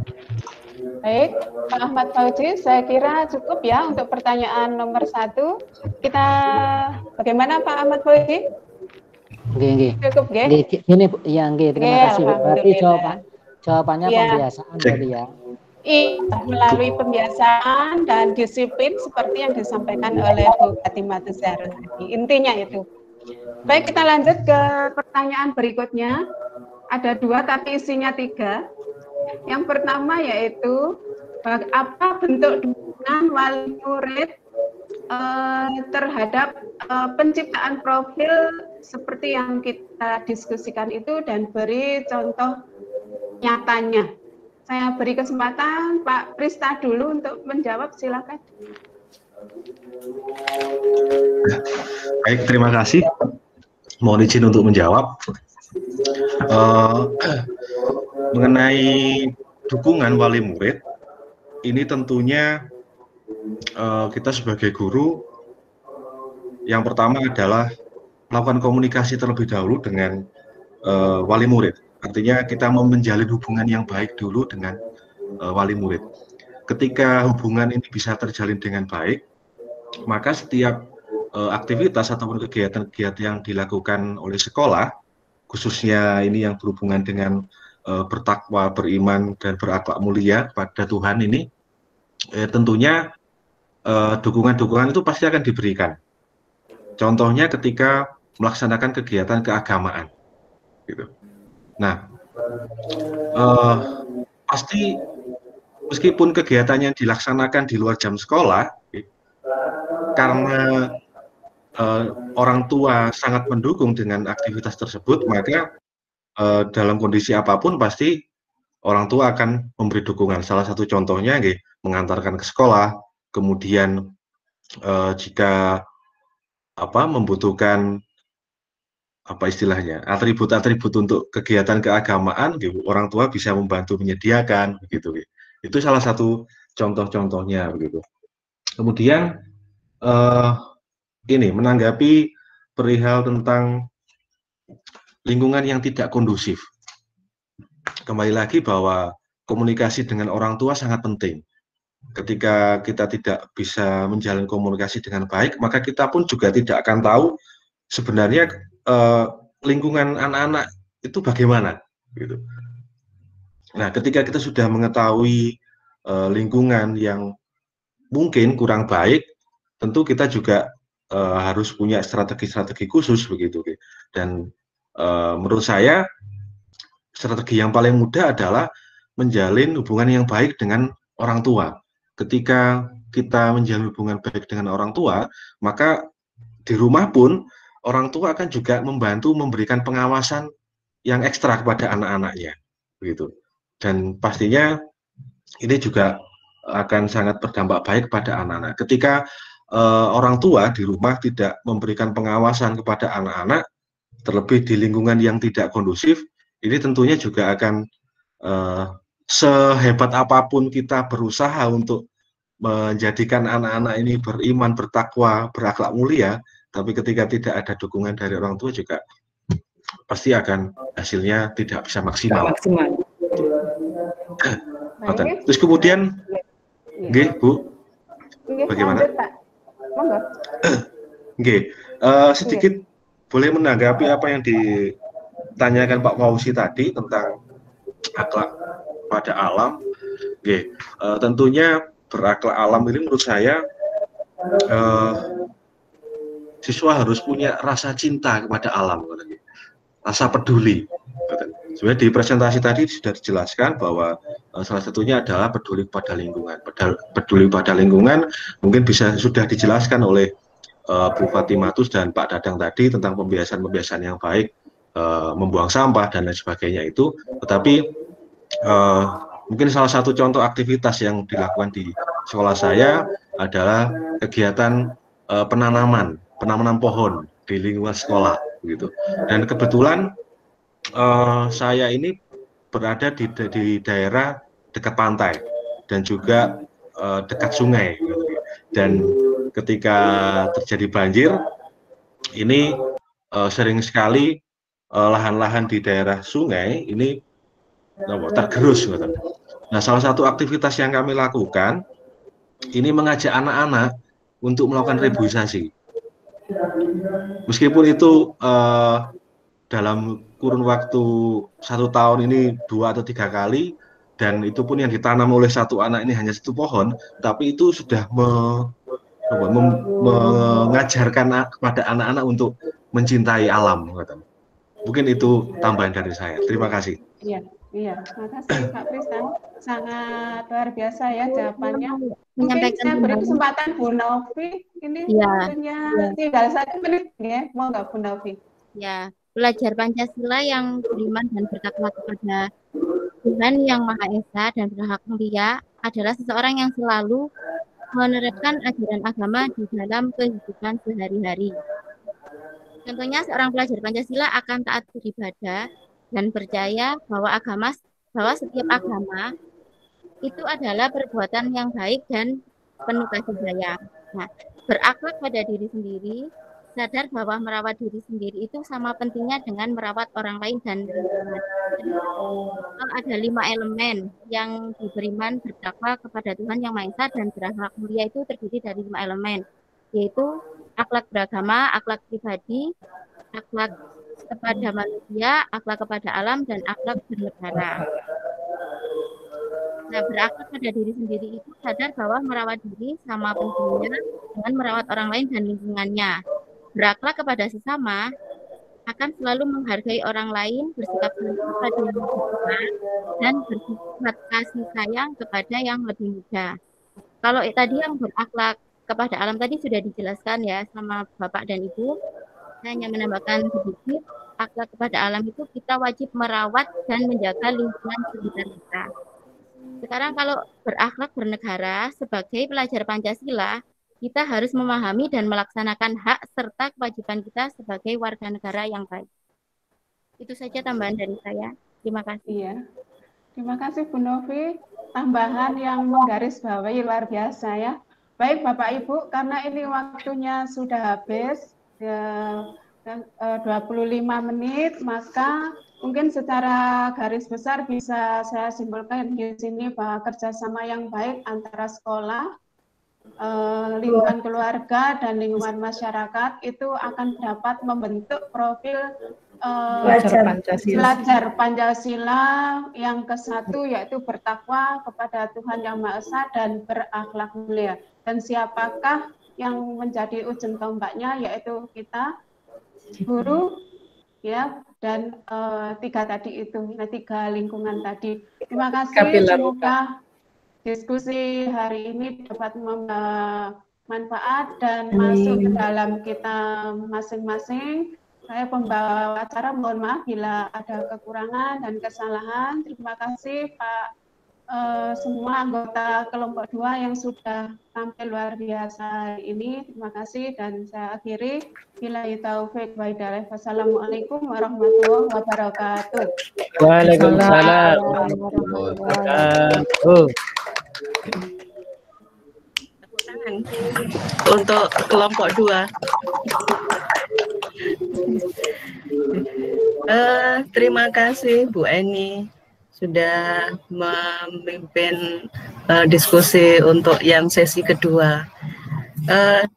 Baik, Pak Ahmad Fauzi, saya kira cukup ya untuk pertanyaan nomor 1. Kita bagaimana Pak Ahmad Fauzi? Cukup, Gini, ya, terima kasih. Berarti jawabannya pembiasaan tadi ya. Melalui pembiasaan dan disiplin seperti yang disampaikan oleh Bu Fatimah Zahro tadi. Intinya itu. Baik, kita lanjut ke pertanyaan berikutnya. Ada 2 tapi isinya 3. Yang pertama yaitu apa bentuk dukungan wali murid terhadap penciptaan profil seperti yang kita diskusikan itu dan beri contoh nyatanya. Saya beri kesempatan Pak Prista dulu untuk menjawab, silakan. Baik, terima kasih. Mohon izin untuk menjawab. Mengenai dukungan wali murid, ini tentunya kita sebagai guru, yang pertama adalah melakukan komunikasi terlebih dahulu dengan wali murid. Artinya kita mau menjalin hubungan yang baik dulu dengan wali murid. Ketika hubungan ini bisa terjalin dengan baik, maka setiap aktivitas ataupun kegiatan-kegiatan yang dilakukan oleh sekolah, khususnya ini yang berhubungan dengan bertakwa, beriman, dan berakhlak mulia pada Tuhan ini, tentunya dukungan-dukungan itu pasti akan diberikan. Contohnya ketika melaksanakan kegiatan keagamaan, gitu. Nah, pasti meskipun kegiatan yang dilaksanakan di luar jam sekolah, karena orang tua sangat mendukung dengan aktivitas tersebut, maka dalam kondisi apapun pasti orang tua akan memberi dukungan. Salah satu contohnya mengantarkan ke sekolah, kemudian jika membutuhkan apa istilahnya, atribut-atribut untuk kegiatan keagamaan, gitu, orang tua bisa membantu menyediakan, begitu. Itu salah satu contoh-contohnya, begitu. Kemudian ini menanggapi perihal tentang lingkungan yang tidak kondusif. Kembali lagi bahwa komunikasi dengan orang tua sangat penting. Ketika kita tidak bisa menjalin komunikasi dengan baik, maka kita pun juga tidak akan tahu sebenarnya lingkungan anak-anak itu bagaimana, gitu. Nah, ketika kita sudah mengetahui lingkungan yang mungkin kurang baik, tentu kita juga harus punya strategi-strategi khusus, begitu. Dan menurut saya strategi yang paling mudah adalah menjalin hubungan yang baik dengan orang tua. Ketika kita menjalin hubungan baik dengan orang tua, maka di rumah pun orang tua akan juga membantu memberikan pengawasan yang ekstra kepada anak-anaknya, begitu. Dan pastinya ini juga akan sangat berdampak baik kepada anak-anak. Ketika orang tua di rumah tidak memberikan pengawasan kepada anak-anak, terlebih di lingkungan yang tidak kondusif, ini tentunya juga akan sehebat apapun kita berusaha untuk menjadikan anak-anak ini beriman, bertakwa, berakhlak mulia, tapi ketika tidak ada dukungan dari orang tua juga pasti akan hasilnya tidak bisa maksimal. Terus kemudian, Bu, bagaimana? Sedikit boleh menanggapi apa yang ditanyakan Pak Fauzi tadi tentang akhlak pada alam. Tentunya berakhlak alam ini menurut saya siswa harus punya rasa cinta kepada alam, rasa peduli. Sebenarnya di presentasi tadi sudah dijelaskan bahwa salah satunya adalah peduli pada lingkungan. Peduli pada lingkungan mungkin sudah dijelaskan oleh Bu Fatimatus dan Pak Dadang tadi tentang pembiasaan-pembiasaan yang baik, membuang sampah dan lain sebagainya itu. Tetapi mungkin salah satu contoh aktivitas yang dilakukan di sekolah saya adalah kegiatan penanaman pohon di lingkungan sekolah, gitu. Dan kebetulan saya ini berada di daerah dekat pantai dan juga dekat sungai, gitu. Dan ketika terjadi banjir, ini sering sekali lahan-lahan di daerah sungai ini tergerus, gitu. Nah, salah satu aktivitas yang kami lakukan ini mengajak anak-anak untuk melakukan reboisasi. Meskipun itu dalam kurun waktu 1 tahun ini 2 atau 3 kali, dan itu pun yang ditanam oleh satu anak ini hanya 1 pohon, tapi itu sudah mengajarkan kepada anak-anak untuk mencintai alam. Mungkin itu tambahan dari saya. Terima kasih. Iya, makasih Pak Tristan, sangat luar biasa ya jawabannya. Mungkin saya beri kesempatan Bu Novi, ini waktunya tinggal 1 menit ya, mau nggak Bu Novi? Ya, belajar Pancasila yang beriman dan bertakwa kepada Tuhan Yang Maha Esa dan berhak mulia adalah seseorang yang selalu menerapkan ajaran agama di dalam kehidupan sehari-hari. Contohnya, seorang pelajar Pancasila akan taat beribadah dan percaya bahwa setiap agama itu adalah perbuatan yang baik dan penuh kasih sayang. Nah, berakhlak pada diri sendiri, sadar bahwa merawat diri sendiri itu sama pentingnya dengan merawat orang lain dan lingkungan. Ada 5 elemen yang beriman, bertakwa kepada Tuhan Yang Maha Esa dan berakhlak mulia itu terdiri dari 5 elemen, yaitu akhlak beragama, akhlak pribadi, akhlak kepada manusia, akhlak kepada alam, dan akhlak bernegara. Nah, berakhlak pada diri sendiri itu sadar bahwa merawat diri sama pentingnya dengan merawat orang lain dan lingkungannya. Berakhlak kepada sesama akan selalu menghargai orang lain, bersikap baik kepada yang lebih tua, dan bersifat kasih sayang kepada yang lebih muda. Kalau tadi yang berakhlak kepada alam tadi sudah dijelaskan ya sama Bapak dan Ibu. Saya hanya menambahkan sedikit, akhlak kepada alam itu kita wajib merawat dan menjaga lingkungan sekitar kita. Sekarang kalau berakhlak bernegara, sebagai pelajar Pancasila, kita harus memahami dan melaksanakan hak serta kewajiban kita sebagai warga negara yang baik. Itu saja tambahan dari saya. Terima kasih. Iya. Terima kasih Bu Novi. Tambahan yang menggarisbawahi luar biasa ya. Baik Bapak Ibu, karena ini waktunya sudah habis 25 menit, maka mungkin secara garis besar bisa saya simpulkan di sini bahwa kerjasama yang baik antara sekolah, lingkungan keluarga, dan lingkungan masyarakat itu akan dapat membentuk profil pelajar Pancasila yang ke-1, yaitu bertakwa kepada Tuhan Yang Maha Esa dan berakhlak mulia. Dan siapakah yang menjadi ujung tombaknya, yaitu kita guru, ya, dan 3 tadi itu, 3 lingkungan tadi. Terima kasih. Semoga diskusi hari ini dapat membawa manfaat dan masuk ke dalam kita masing-masing. Saya pembawa acara, mohon maaf bila ada kekurangan dan kesalahan. Terima kasih Pak semua anggota kelompok 2 yang sudah tampil luar biasa ini. Terima kasih dan saya akhiri. Billahi taufik wa hidayah. Wassalamualaikum warahmatullahi wabarakatuh. Waalaikumsalam warahmatullahi wabarakatuh. Untuk kelompok 2. Terima kasih Bu Eni sudah memimpin diskusi untuk yang sesi kedua.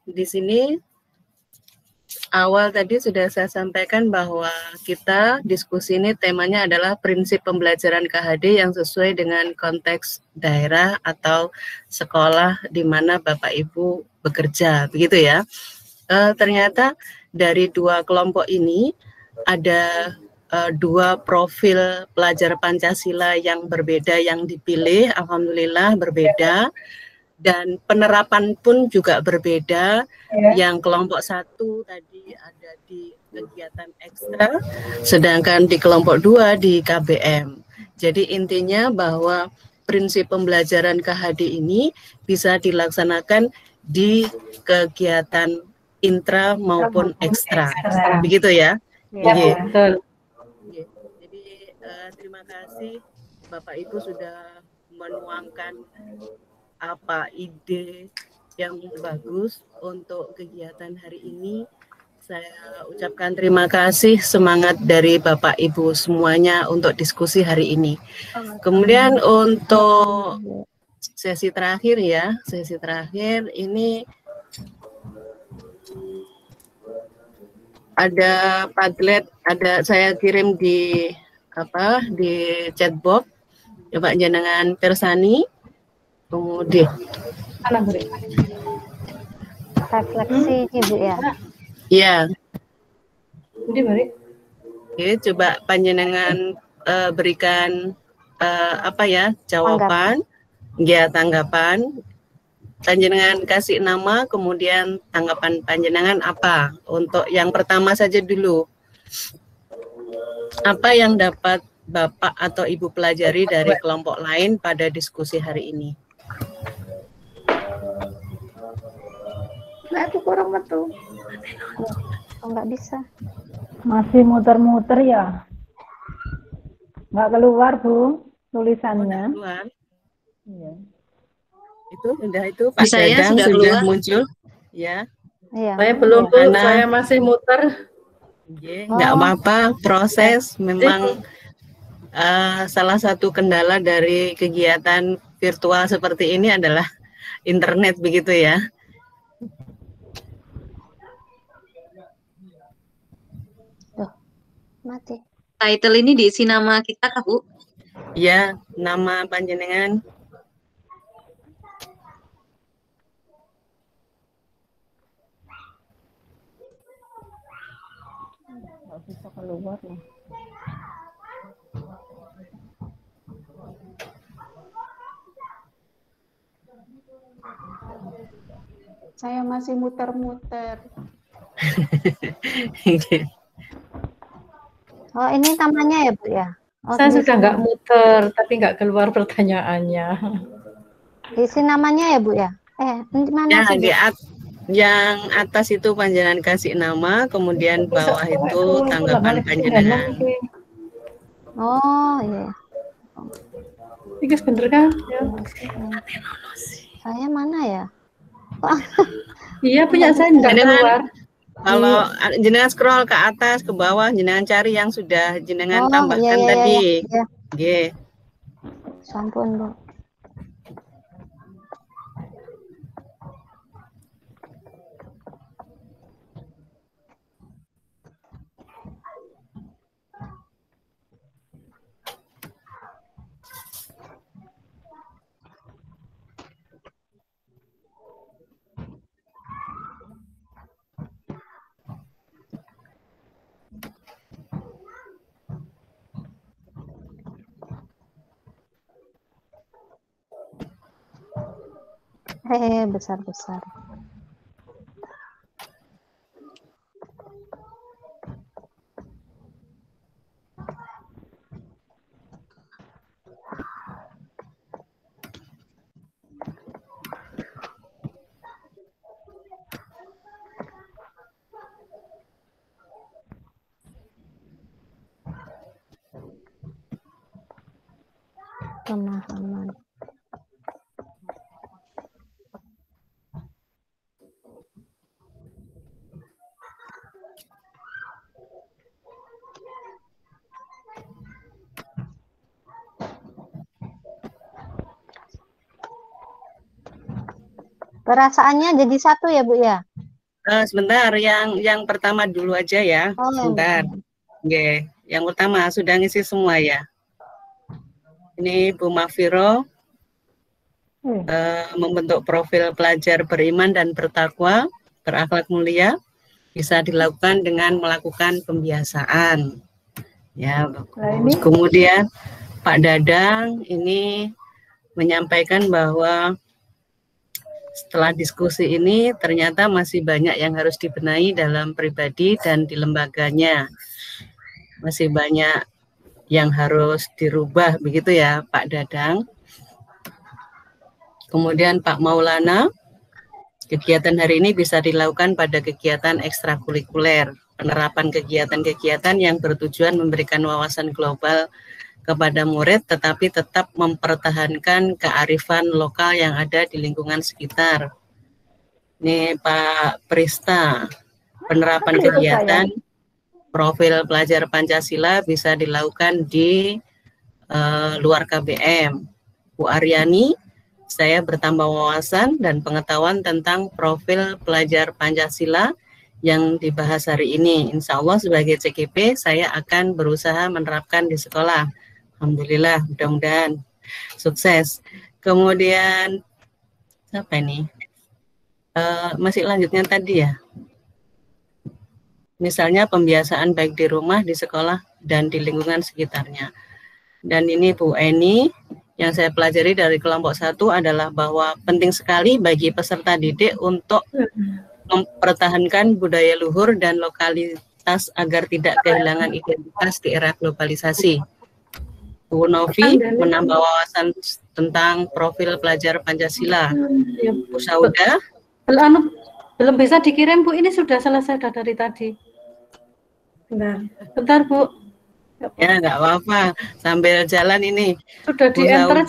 Di sini awal tadi sudah saya sampaikan bahwa kita diskusi ini temanya adalah prinsip pembelajaran KHD yang sesuai dengan konteks daerah atau sekolah di mana Bapak Ibu bekerja, begitu ya. Ternyata dari 2 kelompok ini ada 2 profil pelajar Pancasila yang berbeda yang dipilih, alhamdulillah berbeda, dan penerapan pun juga berbeda. Yang kelompok 1 tadi ada di kegiatan ekstra, sedangkan di kelompok 2 di KBM. Jadi intinya bahwa prinsip pembelajaran KHD ini bisa dilaksanakan di kegiatan intra maupun ekstra, begitu ya? Ya, betul. Jadi terima kasih Bapak Ibu sudah menuangkan apa ide yang bagus untuk kegiatan hari ini. Saya ucapkan terima kasih, semangat dari Bapak Ibu semuanya untuk diskusi hari ini. Kemudian untuk sesi terakhir ya, sesi terakhir ini ada Padlet, ada saya kirim di chatbox, Pak jenengan Persani, kemudian refleksi Ibu ya. Iya. Oke, coba panjenengan berikan jawaban, tanggapan. Panjenengan kasih nama, kemudian tanggapan panjenengan apa? Untuk yang pertama saja dulu. Apa yang dapat Bapak atau Ibu pelajari dari kelompok lain pada diskusi hari ini? Aku kurang betul. Enggak bisa. Masih muter-muter ya? Nggak keluar, Bu, tulisannya. Keluar. Iya. Itu Pak saya Dadang sudah muncul. Ya. Iya. Saya belum, Bu. Saya masih muter. Nggak apa-apa, proses memang salah satu kendala dari kegiatan virtual seperti ini adalah internet, begitu ya. Mati. Title ini diisi nama kita, Kak, Bu? Ya, nama panjenengan. Nggak bisa keluar loh. Saya masih muter-muter. Oh, ini namanya ya, Bu ya? Oh, Saya sudah nggak muter, tapi nggak keluar pertanyaannya. Isi namanya ya, Bu ya? Ini mana Ya, sih? Yang atas itu panjenengan kasih nama, kemudian bawah itu tanggapan panjenengan. Oh iya. Ini bener kan? Ya. Saya mana ya? Iya punya saya enggak keluar. Kalau jenengan scroll ke atas ke bawah, jenengan cari yang sudah jenengan tambahkan iya, tadi. Iya. Nggih. Sampun, Bu. Besar-besar. Pemahaman. Perasaannya jadi satu ya, Bu ya? Sebentar, yang pertama dulu aja ya. Sebentar. Oke, yang pertama sudah ngisi semua ya. Ini Bu Mafiro membentuk profil pelajar beriman dan bertakwa, berakhlak mulia, bisa dilakukan dengan melakukan pembiasaan. Ya, kemudian Pak Dadang ini menyampaikan bahwa setelah diskusi ini ternyata masih banyak yang harus dibenahi dalam pribadi dan di lembaganya. Masih banyak yang harus dirubah, begitu ya Pak Dadang. Kemudian Pak Maulana, kegiatan hari ini bisa dilakukan pada kegiatan ekstrakurikuler, penerapan kegiatan-kegiatan yang bertujuan memberikan wawasan global kepada murid, tetapi tetap mempertahankan kearifan lokal yang ada di lingkungan sekitar. Ini Pak Prista, penerapan kegiatan profil pelajar Pancasila bisa dilakukan di luar KBM. Bu Aryani, saya bertambah wawasan dan pengetahuan tentang profil pelajar Pancasila yang dibahas hari ini. Insya Allah sebagai CKP saya akan berusaha menerapkan di sekolah. Alhamdulillah, mudah-mudahan sukses. Kemudian apa ini? Masih lanjutnya tadi ya. Misalnya pembiasaan baik di rumah, di sekolah, dan di lingkungan sekitarnya. Dan ini Bu Eni, yang saya pelajari dari kelompok 1 adalah bahwa penting sekali bagi peserta didik untuk mempertahankan budaya luhur dan lokalitas agar tidak kehilangan identitas di era globalisasi. Bu Novi menambah wawasan tentang profil pelajar Pancasila. Bu Sauda. Belum bisa dikirim Bu, ini sudah selesai dari tadi. Bentar Bu. Ya nggak apa-apa, sambil jalan ini. Sudah di enter.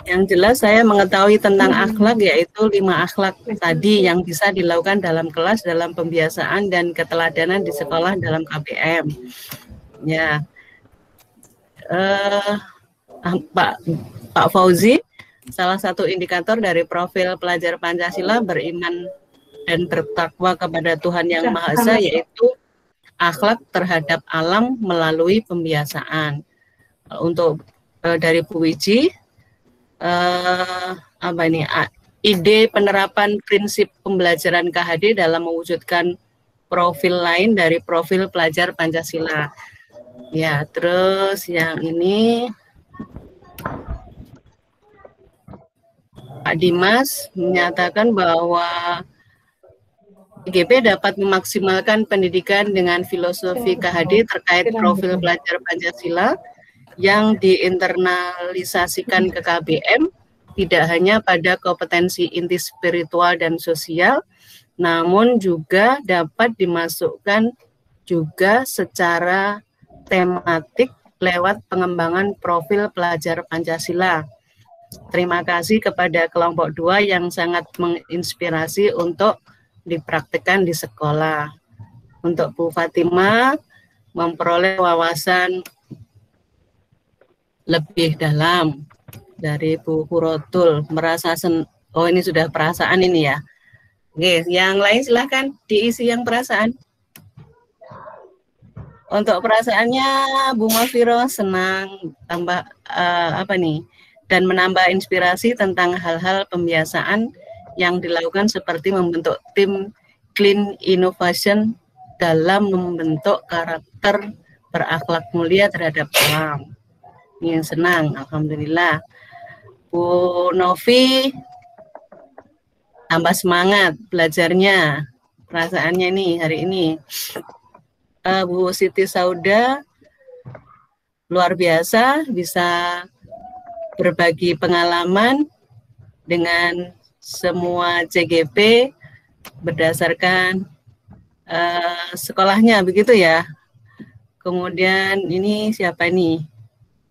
Yang jelas saya mengetahui tentang akhlak, yaitu 5 akhlak tadi yang bisa dilakukan dalam kelas, dalam pembiasaan dan keteladanan di sekolah dalam KBM. Ya, Pak Fauzi, salah satu indikator dari profil pelajar Pancasila beriman dan bertakwa kepada Tuhan Yang Maha Esa, yaitu akhlak terhadap alam melalui pembiasaan. Untuk dari Bu Wiji, apa ini? Ide penerapan prinsip pembelajaran KHD dalam mewujudkan profil lain dari profil pelajar Pancasila. Ya, terus yang ini Pak Dimas menyatakan bahwa IGP dapat memaksimalkan pendidikan dengan filosofi KHD terkait profil pelajar Pancasila yang diinternalisasikan ke KBM tidak hanya pada kompetensi inti spiritual dan sosial, namun juga dapat dimasukkan juga secara tematik lewat pengembangan profil pelajar Pancasila. Terima kasih kepada kelompok 2 yang sangat menginspirasi untuk dipraktikkan di sekolah. Untuk Bu Fatimah memperoleh wawasan lebih dalam dari Bu Hurotul, merasa oh ini sudah perasaan ini ya. Oke, yang lain silahkan diisi yang perasaan. Untuk perasaannya Bu Mafiro senang tambah apa nih? Dan menambah inspirasi tentang hal-hal pembiasaan yang dilakukan seperti membentuk tim Clean Innovation dalam membentuk karakter berakhlak mulia terhadap alam. Ini yang senang, alhamdulillah. Bu Novi tambah semangat belajarnya, perasaannya nih hari ini. Bu Siti Sauda luar biasa bisa berbagi pengalaman dengan semua CGP berdasarkan sekolahnya, begitu ya. Kemudian ini siapa nih?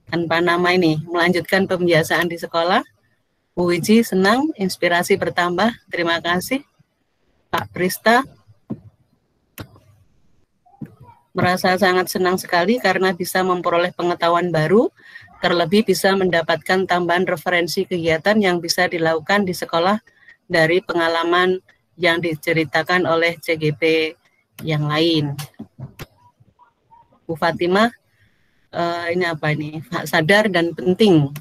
Tanpa nama ini, melanjutkan pembiasaan di sekolah. Bu Wiji senang, inspirasi bertambah. Terima kasih. Pak Prista merasa sangat senang sekali karena bisa memperoleh pengetahuan baru, terlebih bisa mendapatkan tambahan referensi kegiatan yang bisa dilakukan di sekolah dari pengalaman yang diceritakan oleh CGP yang lain. Bu Fatimah, ini apa ini? Sadar dan penting.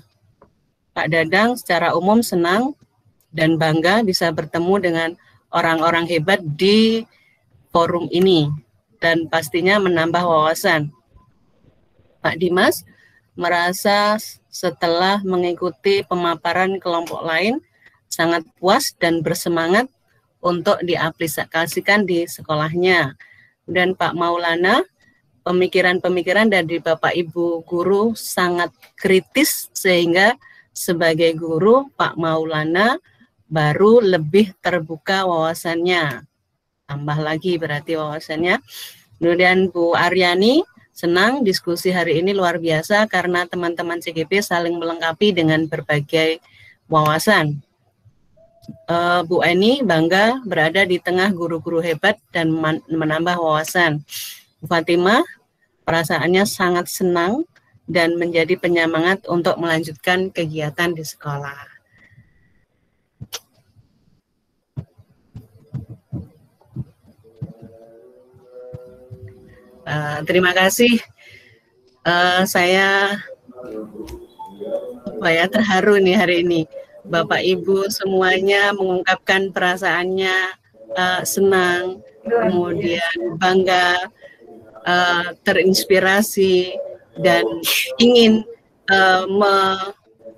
Pak Dadang secara umum senang dan bangga bisa bertemu dengan orang-orang hebat di forum ini dan pastinya menambah wawasan. Pak Dimas merasa setelah mengikuti pemaparan kelompok lain sangat puas dan bersemangat untuk diaplikasikan di sekolahnya. Dan Pak Maulana, pemikiran-pemikiran dari Bapak Ibu guru sangat kritis sehingga sebagai guru Pak Maulana baru lebih terbuka wawasannya. Tambah lagi berarti wawasannya. Kemudian Bu Aryani, senang diskusi hari ini luar biasa karena teman-teman CGP saling melengkapi dengan berbagai wawasan. Bu Eni bangga berada di tengah guru-guru hebat dan menambah wawasan. Bu Fatimah perasaannya sangat senang dan menjadi penyemangat untuk melanjutkan kegiatan di sekolah. Terima kasih. Saya terharu nih hari ini. Bapak Ibu semuanya mengungkapkan perasaannya senang, kemudian bangga, terinspirasi, dan ingin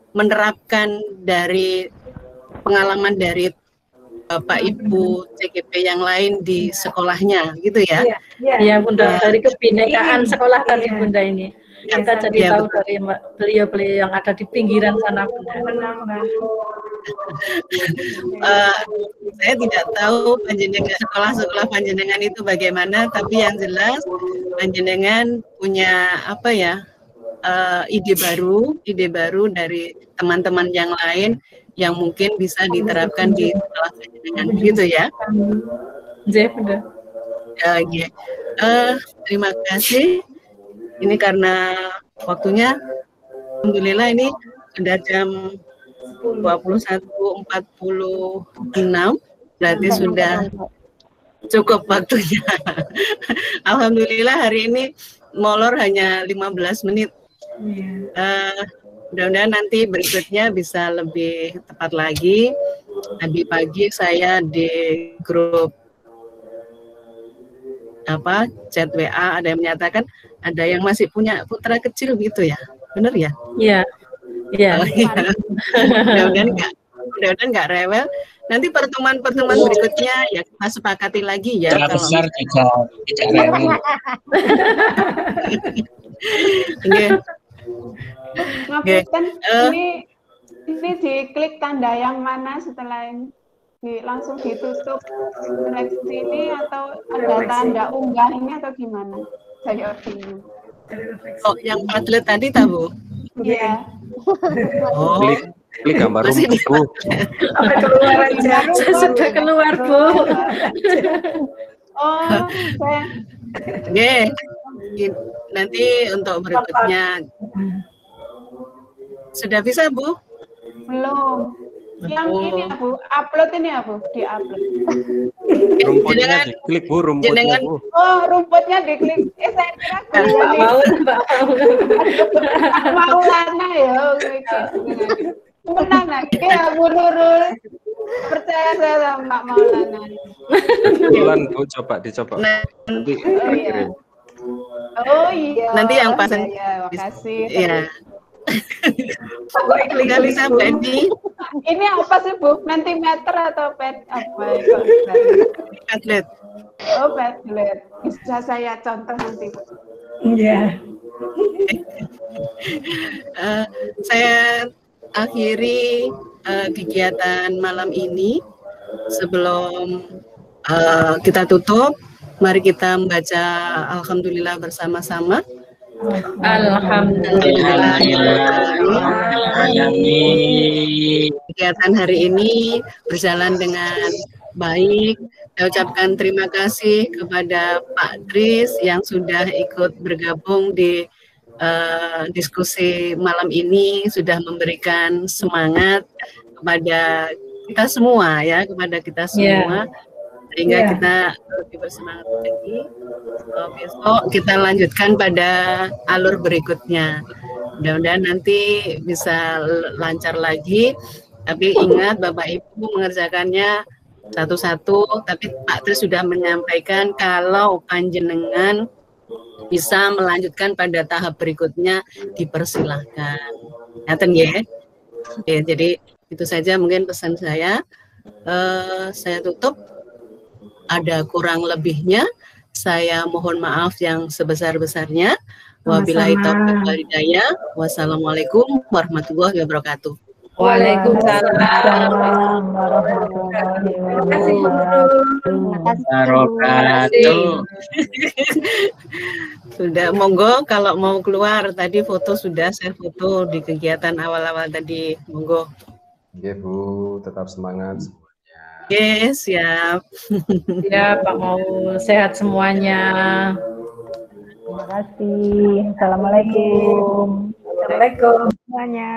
menerapkan dari pengalaman dari Bapak Ibu CGP yang lain di sekolahnya, gitu ya? Iya, Bunda. Dari kebinekaan sekolah tadi Bunda ini. Kita jadi tahu dari beliau-beliau yang ada di pinggiran sana, Bunda. Saya tidak tahu panjenengan sekolah-sekolah panjenengan itu bagaimana, tapi yang jelas panjenengan punya apa ya, ide baru dari teman-teman yang lain yang mungkin bisa diterapkan di sekolah panjenengan, gitu ya? Iya, Bunda. Terima kasih. Ini karena waktunya, alhamdulillah ini sudah jam 21.46, berarti sudah cukup waktunya. Alhamdulillah hari ini molor hanya 15 menit. Mudah-mudahan nanti berikutnya bisa lebih tepat lagi. Tadi pagi saya di grup chat WA ada yang menyatakan ada yang masih punya putra kecil gitu ya, benar ya? Iya. Iya. Mudah-mudahan nggak rewel. Nanti pertemuan-pertemuan berikutnya ya kita sepakati lagi ya. Putra besar juga tidak rewel. Maaf, kan ini Ini diklik tanda yang mana setelah ini? Langsung ditutup seleksi ini atau ada tanda unggah ini atau gimana? Saya bingung. Oh, yang Padlet tadi tak, Bu? Iya. Oh, klik gambar rumput, Bu. Sampai keluar aja. Saya sudah keluar, Bu. Oh, saya. Oke. Nanti untuk berikutnya. Sudah bisa, Bu? Belum. Yang ini ya, Bu, upload ini ya, Bu, di-upload. Rumputnya diklik, Bu, rumputnya, Bu. Oh, rumputnya diklik. Saya kira Mbak Maulana ya. Menang lagi ya, Bu Nurul. Percaya saya sama Mbak Maulana. Bulan, Bu, dicoba. Nanti kirim. Oh iya. Nanti yang pas. Ya, makasih. Iya. Nggak bisa, Bu Edi. Ini apa sih, Bu? Mentimeter atau pet apa? Padlet. Oh, Padlet. Bisa saya contoh nanti, Bu. Iya. Saya akhiri kegiatan malam ini. Sebelum kita tutup, mari kita membaca Alhamdulillah bersama-sama. Alhamdulillah. Kegiatan hari ini berjalan dengan baik. Saya ucapkan terima kasih kepada Pak Tris yang sudah ikut bergabung di diskusi malam ini, sudah memberikan semangat kepada kita semua ya, kepada kita semua. Sehingga kita lebih bersemangat lagi. Besok kita lanjutkan pada alur berikutnya. Mudah-mudahan nanti bisa lancar lagi. Tapi ingat Bapak Ibu mengerjakannya satu-satu. Tapi Pak Tris sudah menyampaikan kalau panjenengan bisa melanjutkan pada tahap berikutnya, dipersilahkan. Ngaten ya. Oke, jadi itu saja mungkin pesan saya. Saya tutup. Ada kurang lebihnya, saya mohon maaf yang sebesar-besarnya. Wabillahi taufiq wal hidayah. Wassalamualaikum warahmatullahi wabarakatuh. Waalaikumsalam warahmatullahi wabarakatuh. Sudah, monggo kalau mau keluar, tadi foto sudah saya foto di kegiatan awal-awal tadi, monggo. Oke, Bu, tetap semangat. Oke, siap. Ya, Pak Maul, sehat semuanya. Terima kasih. Assalamualaikum. Assalamualaikum semuanya.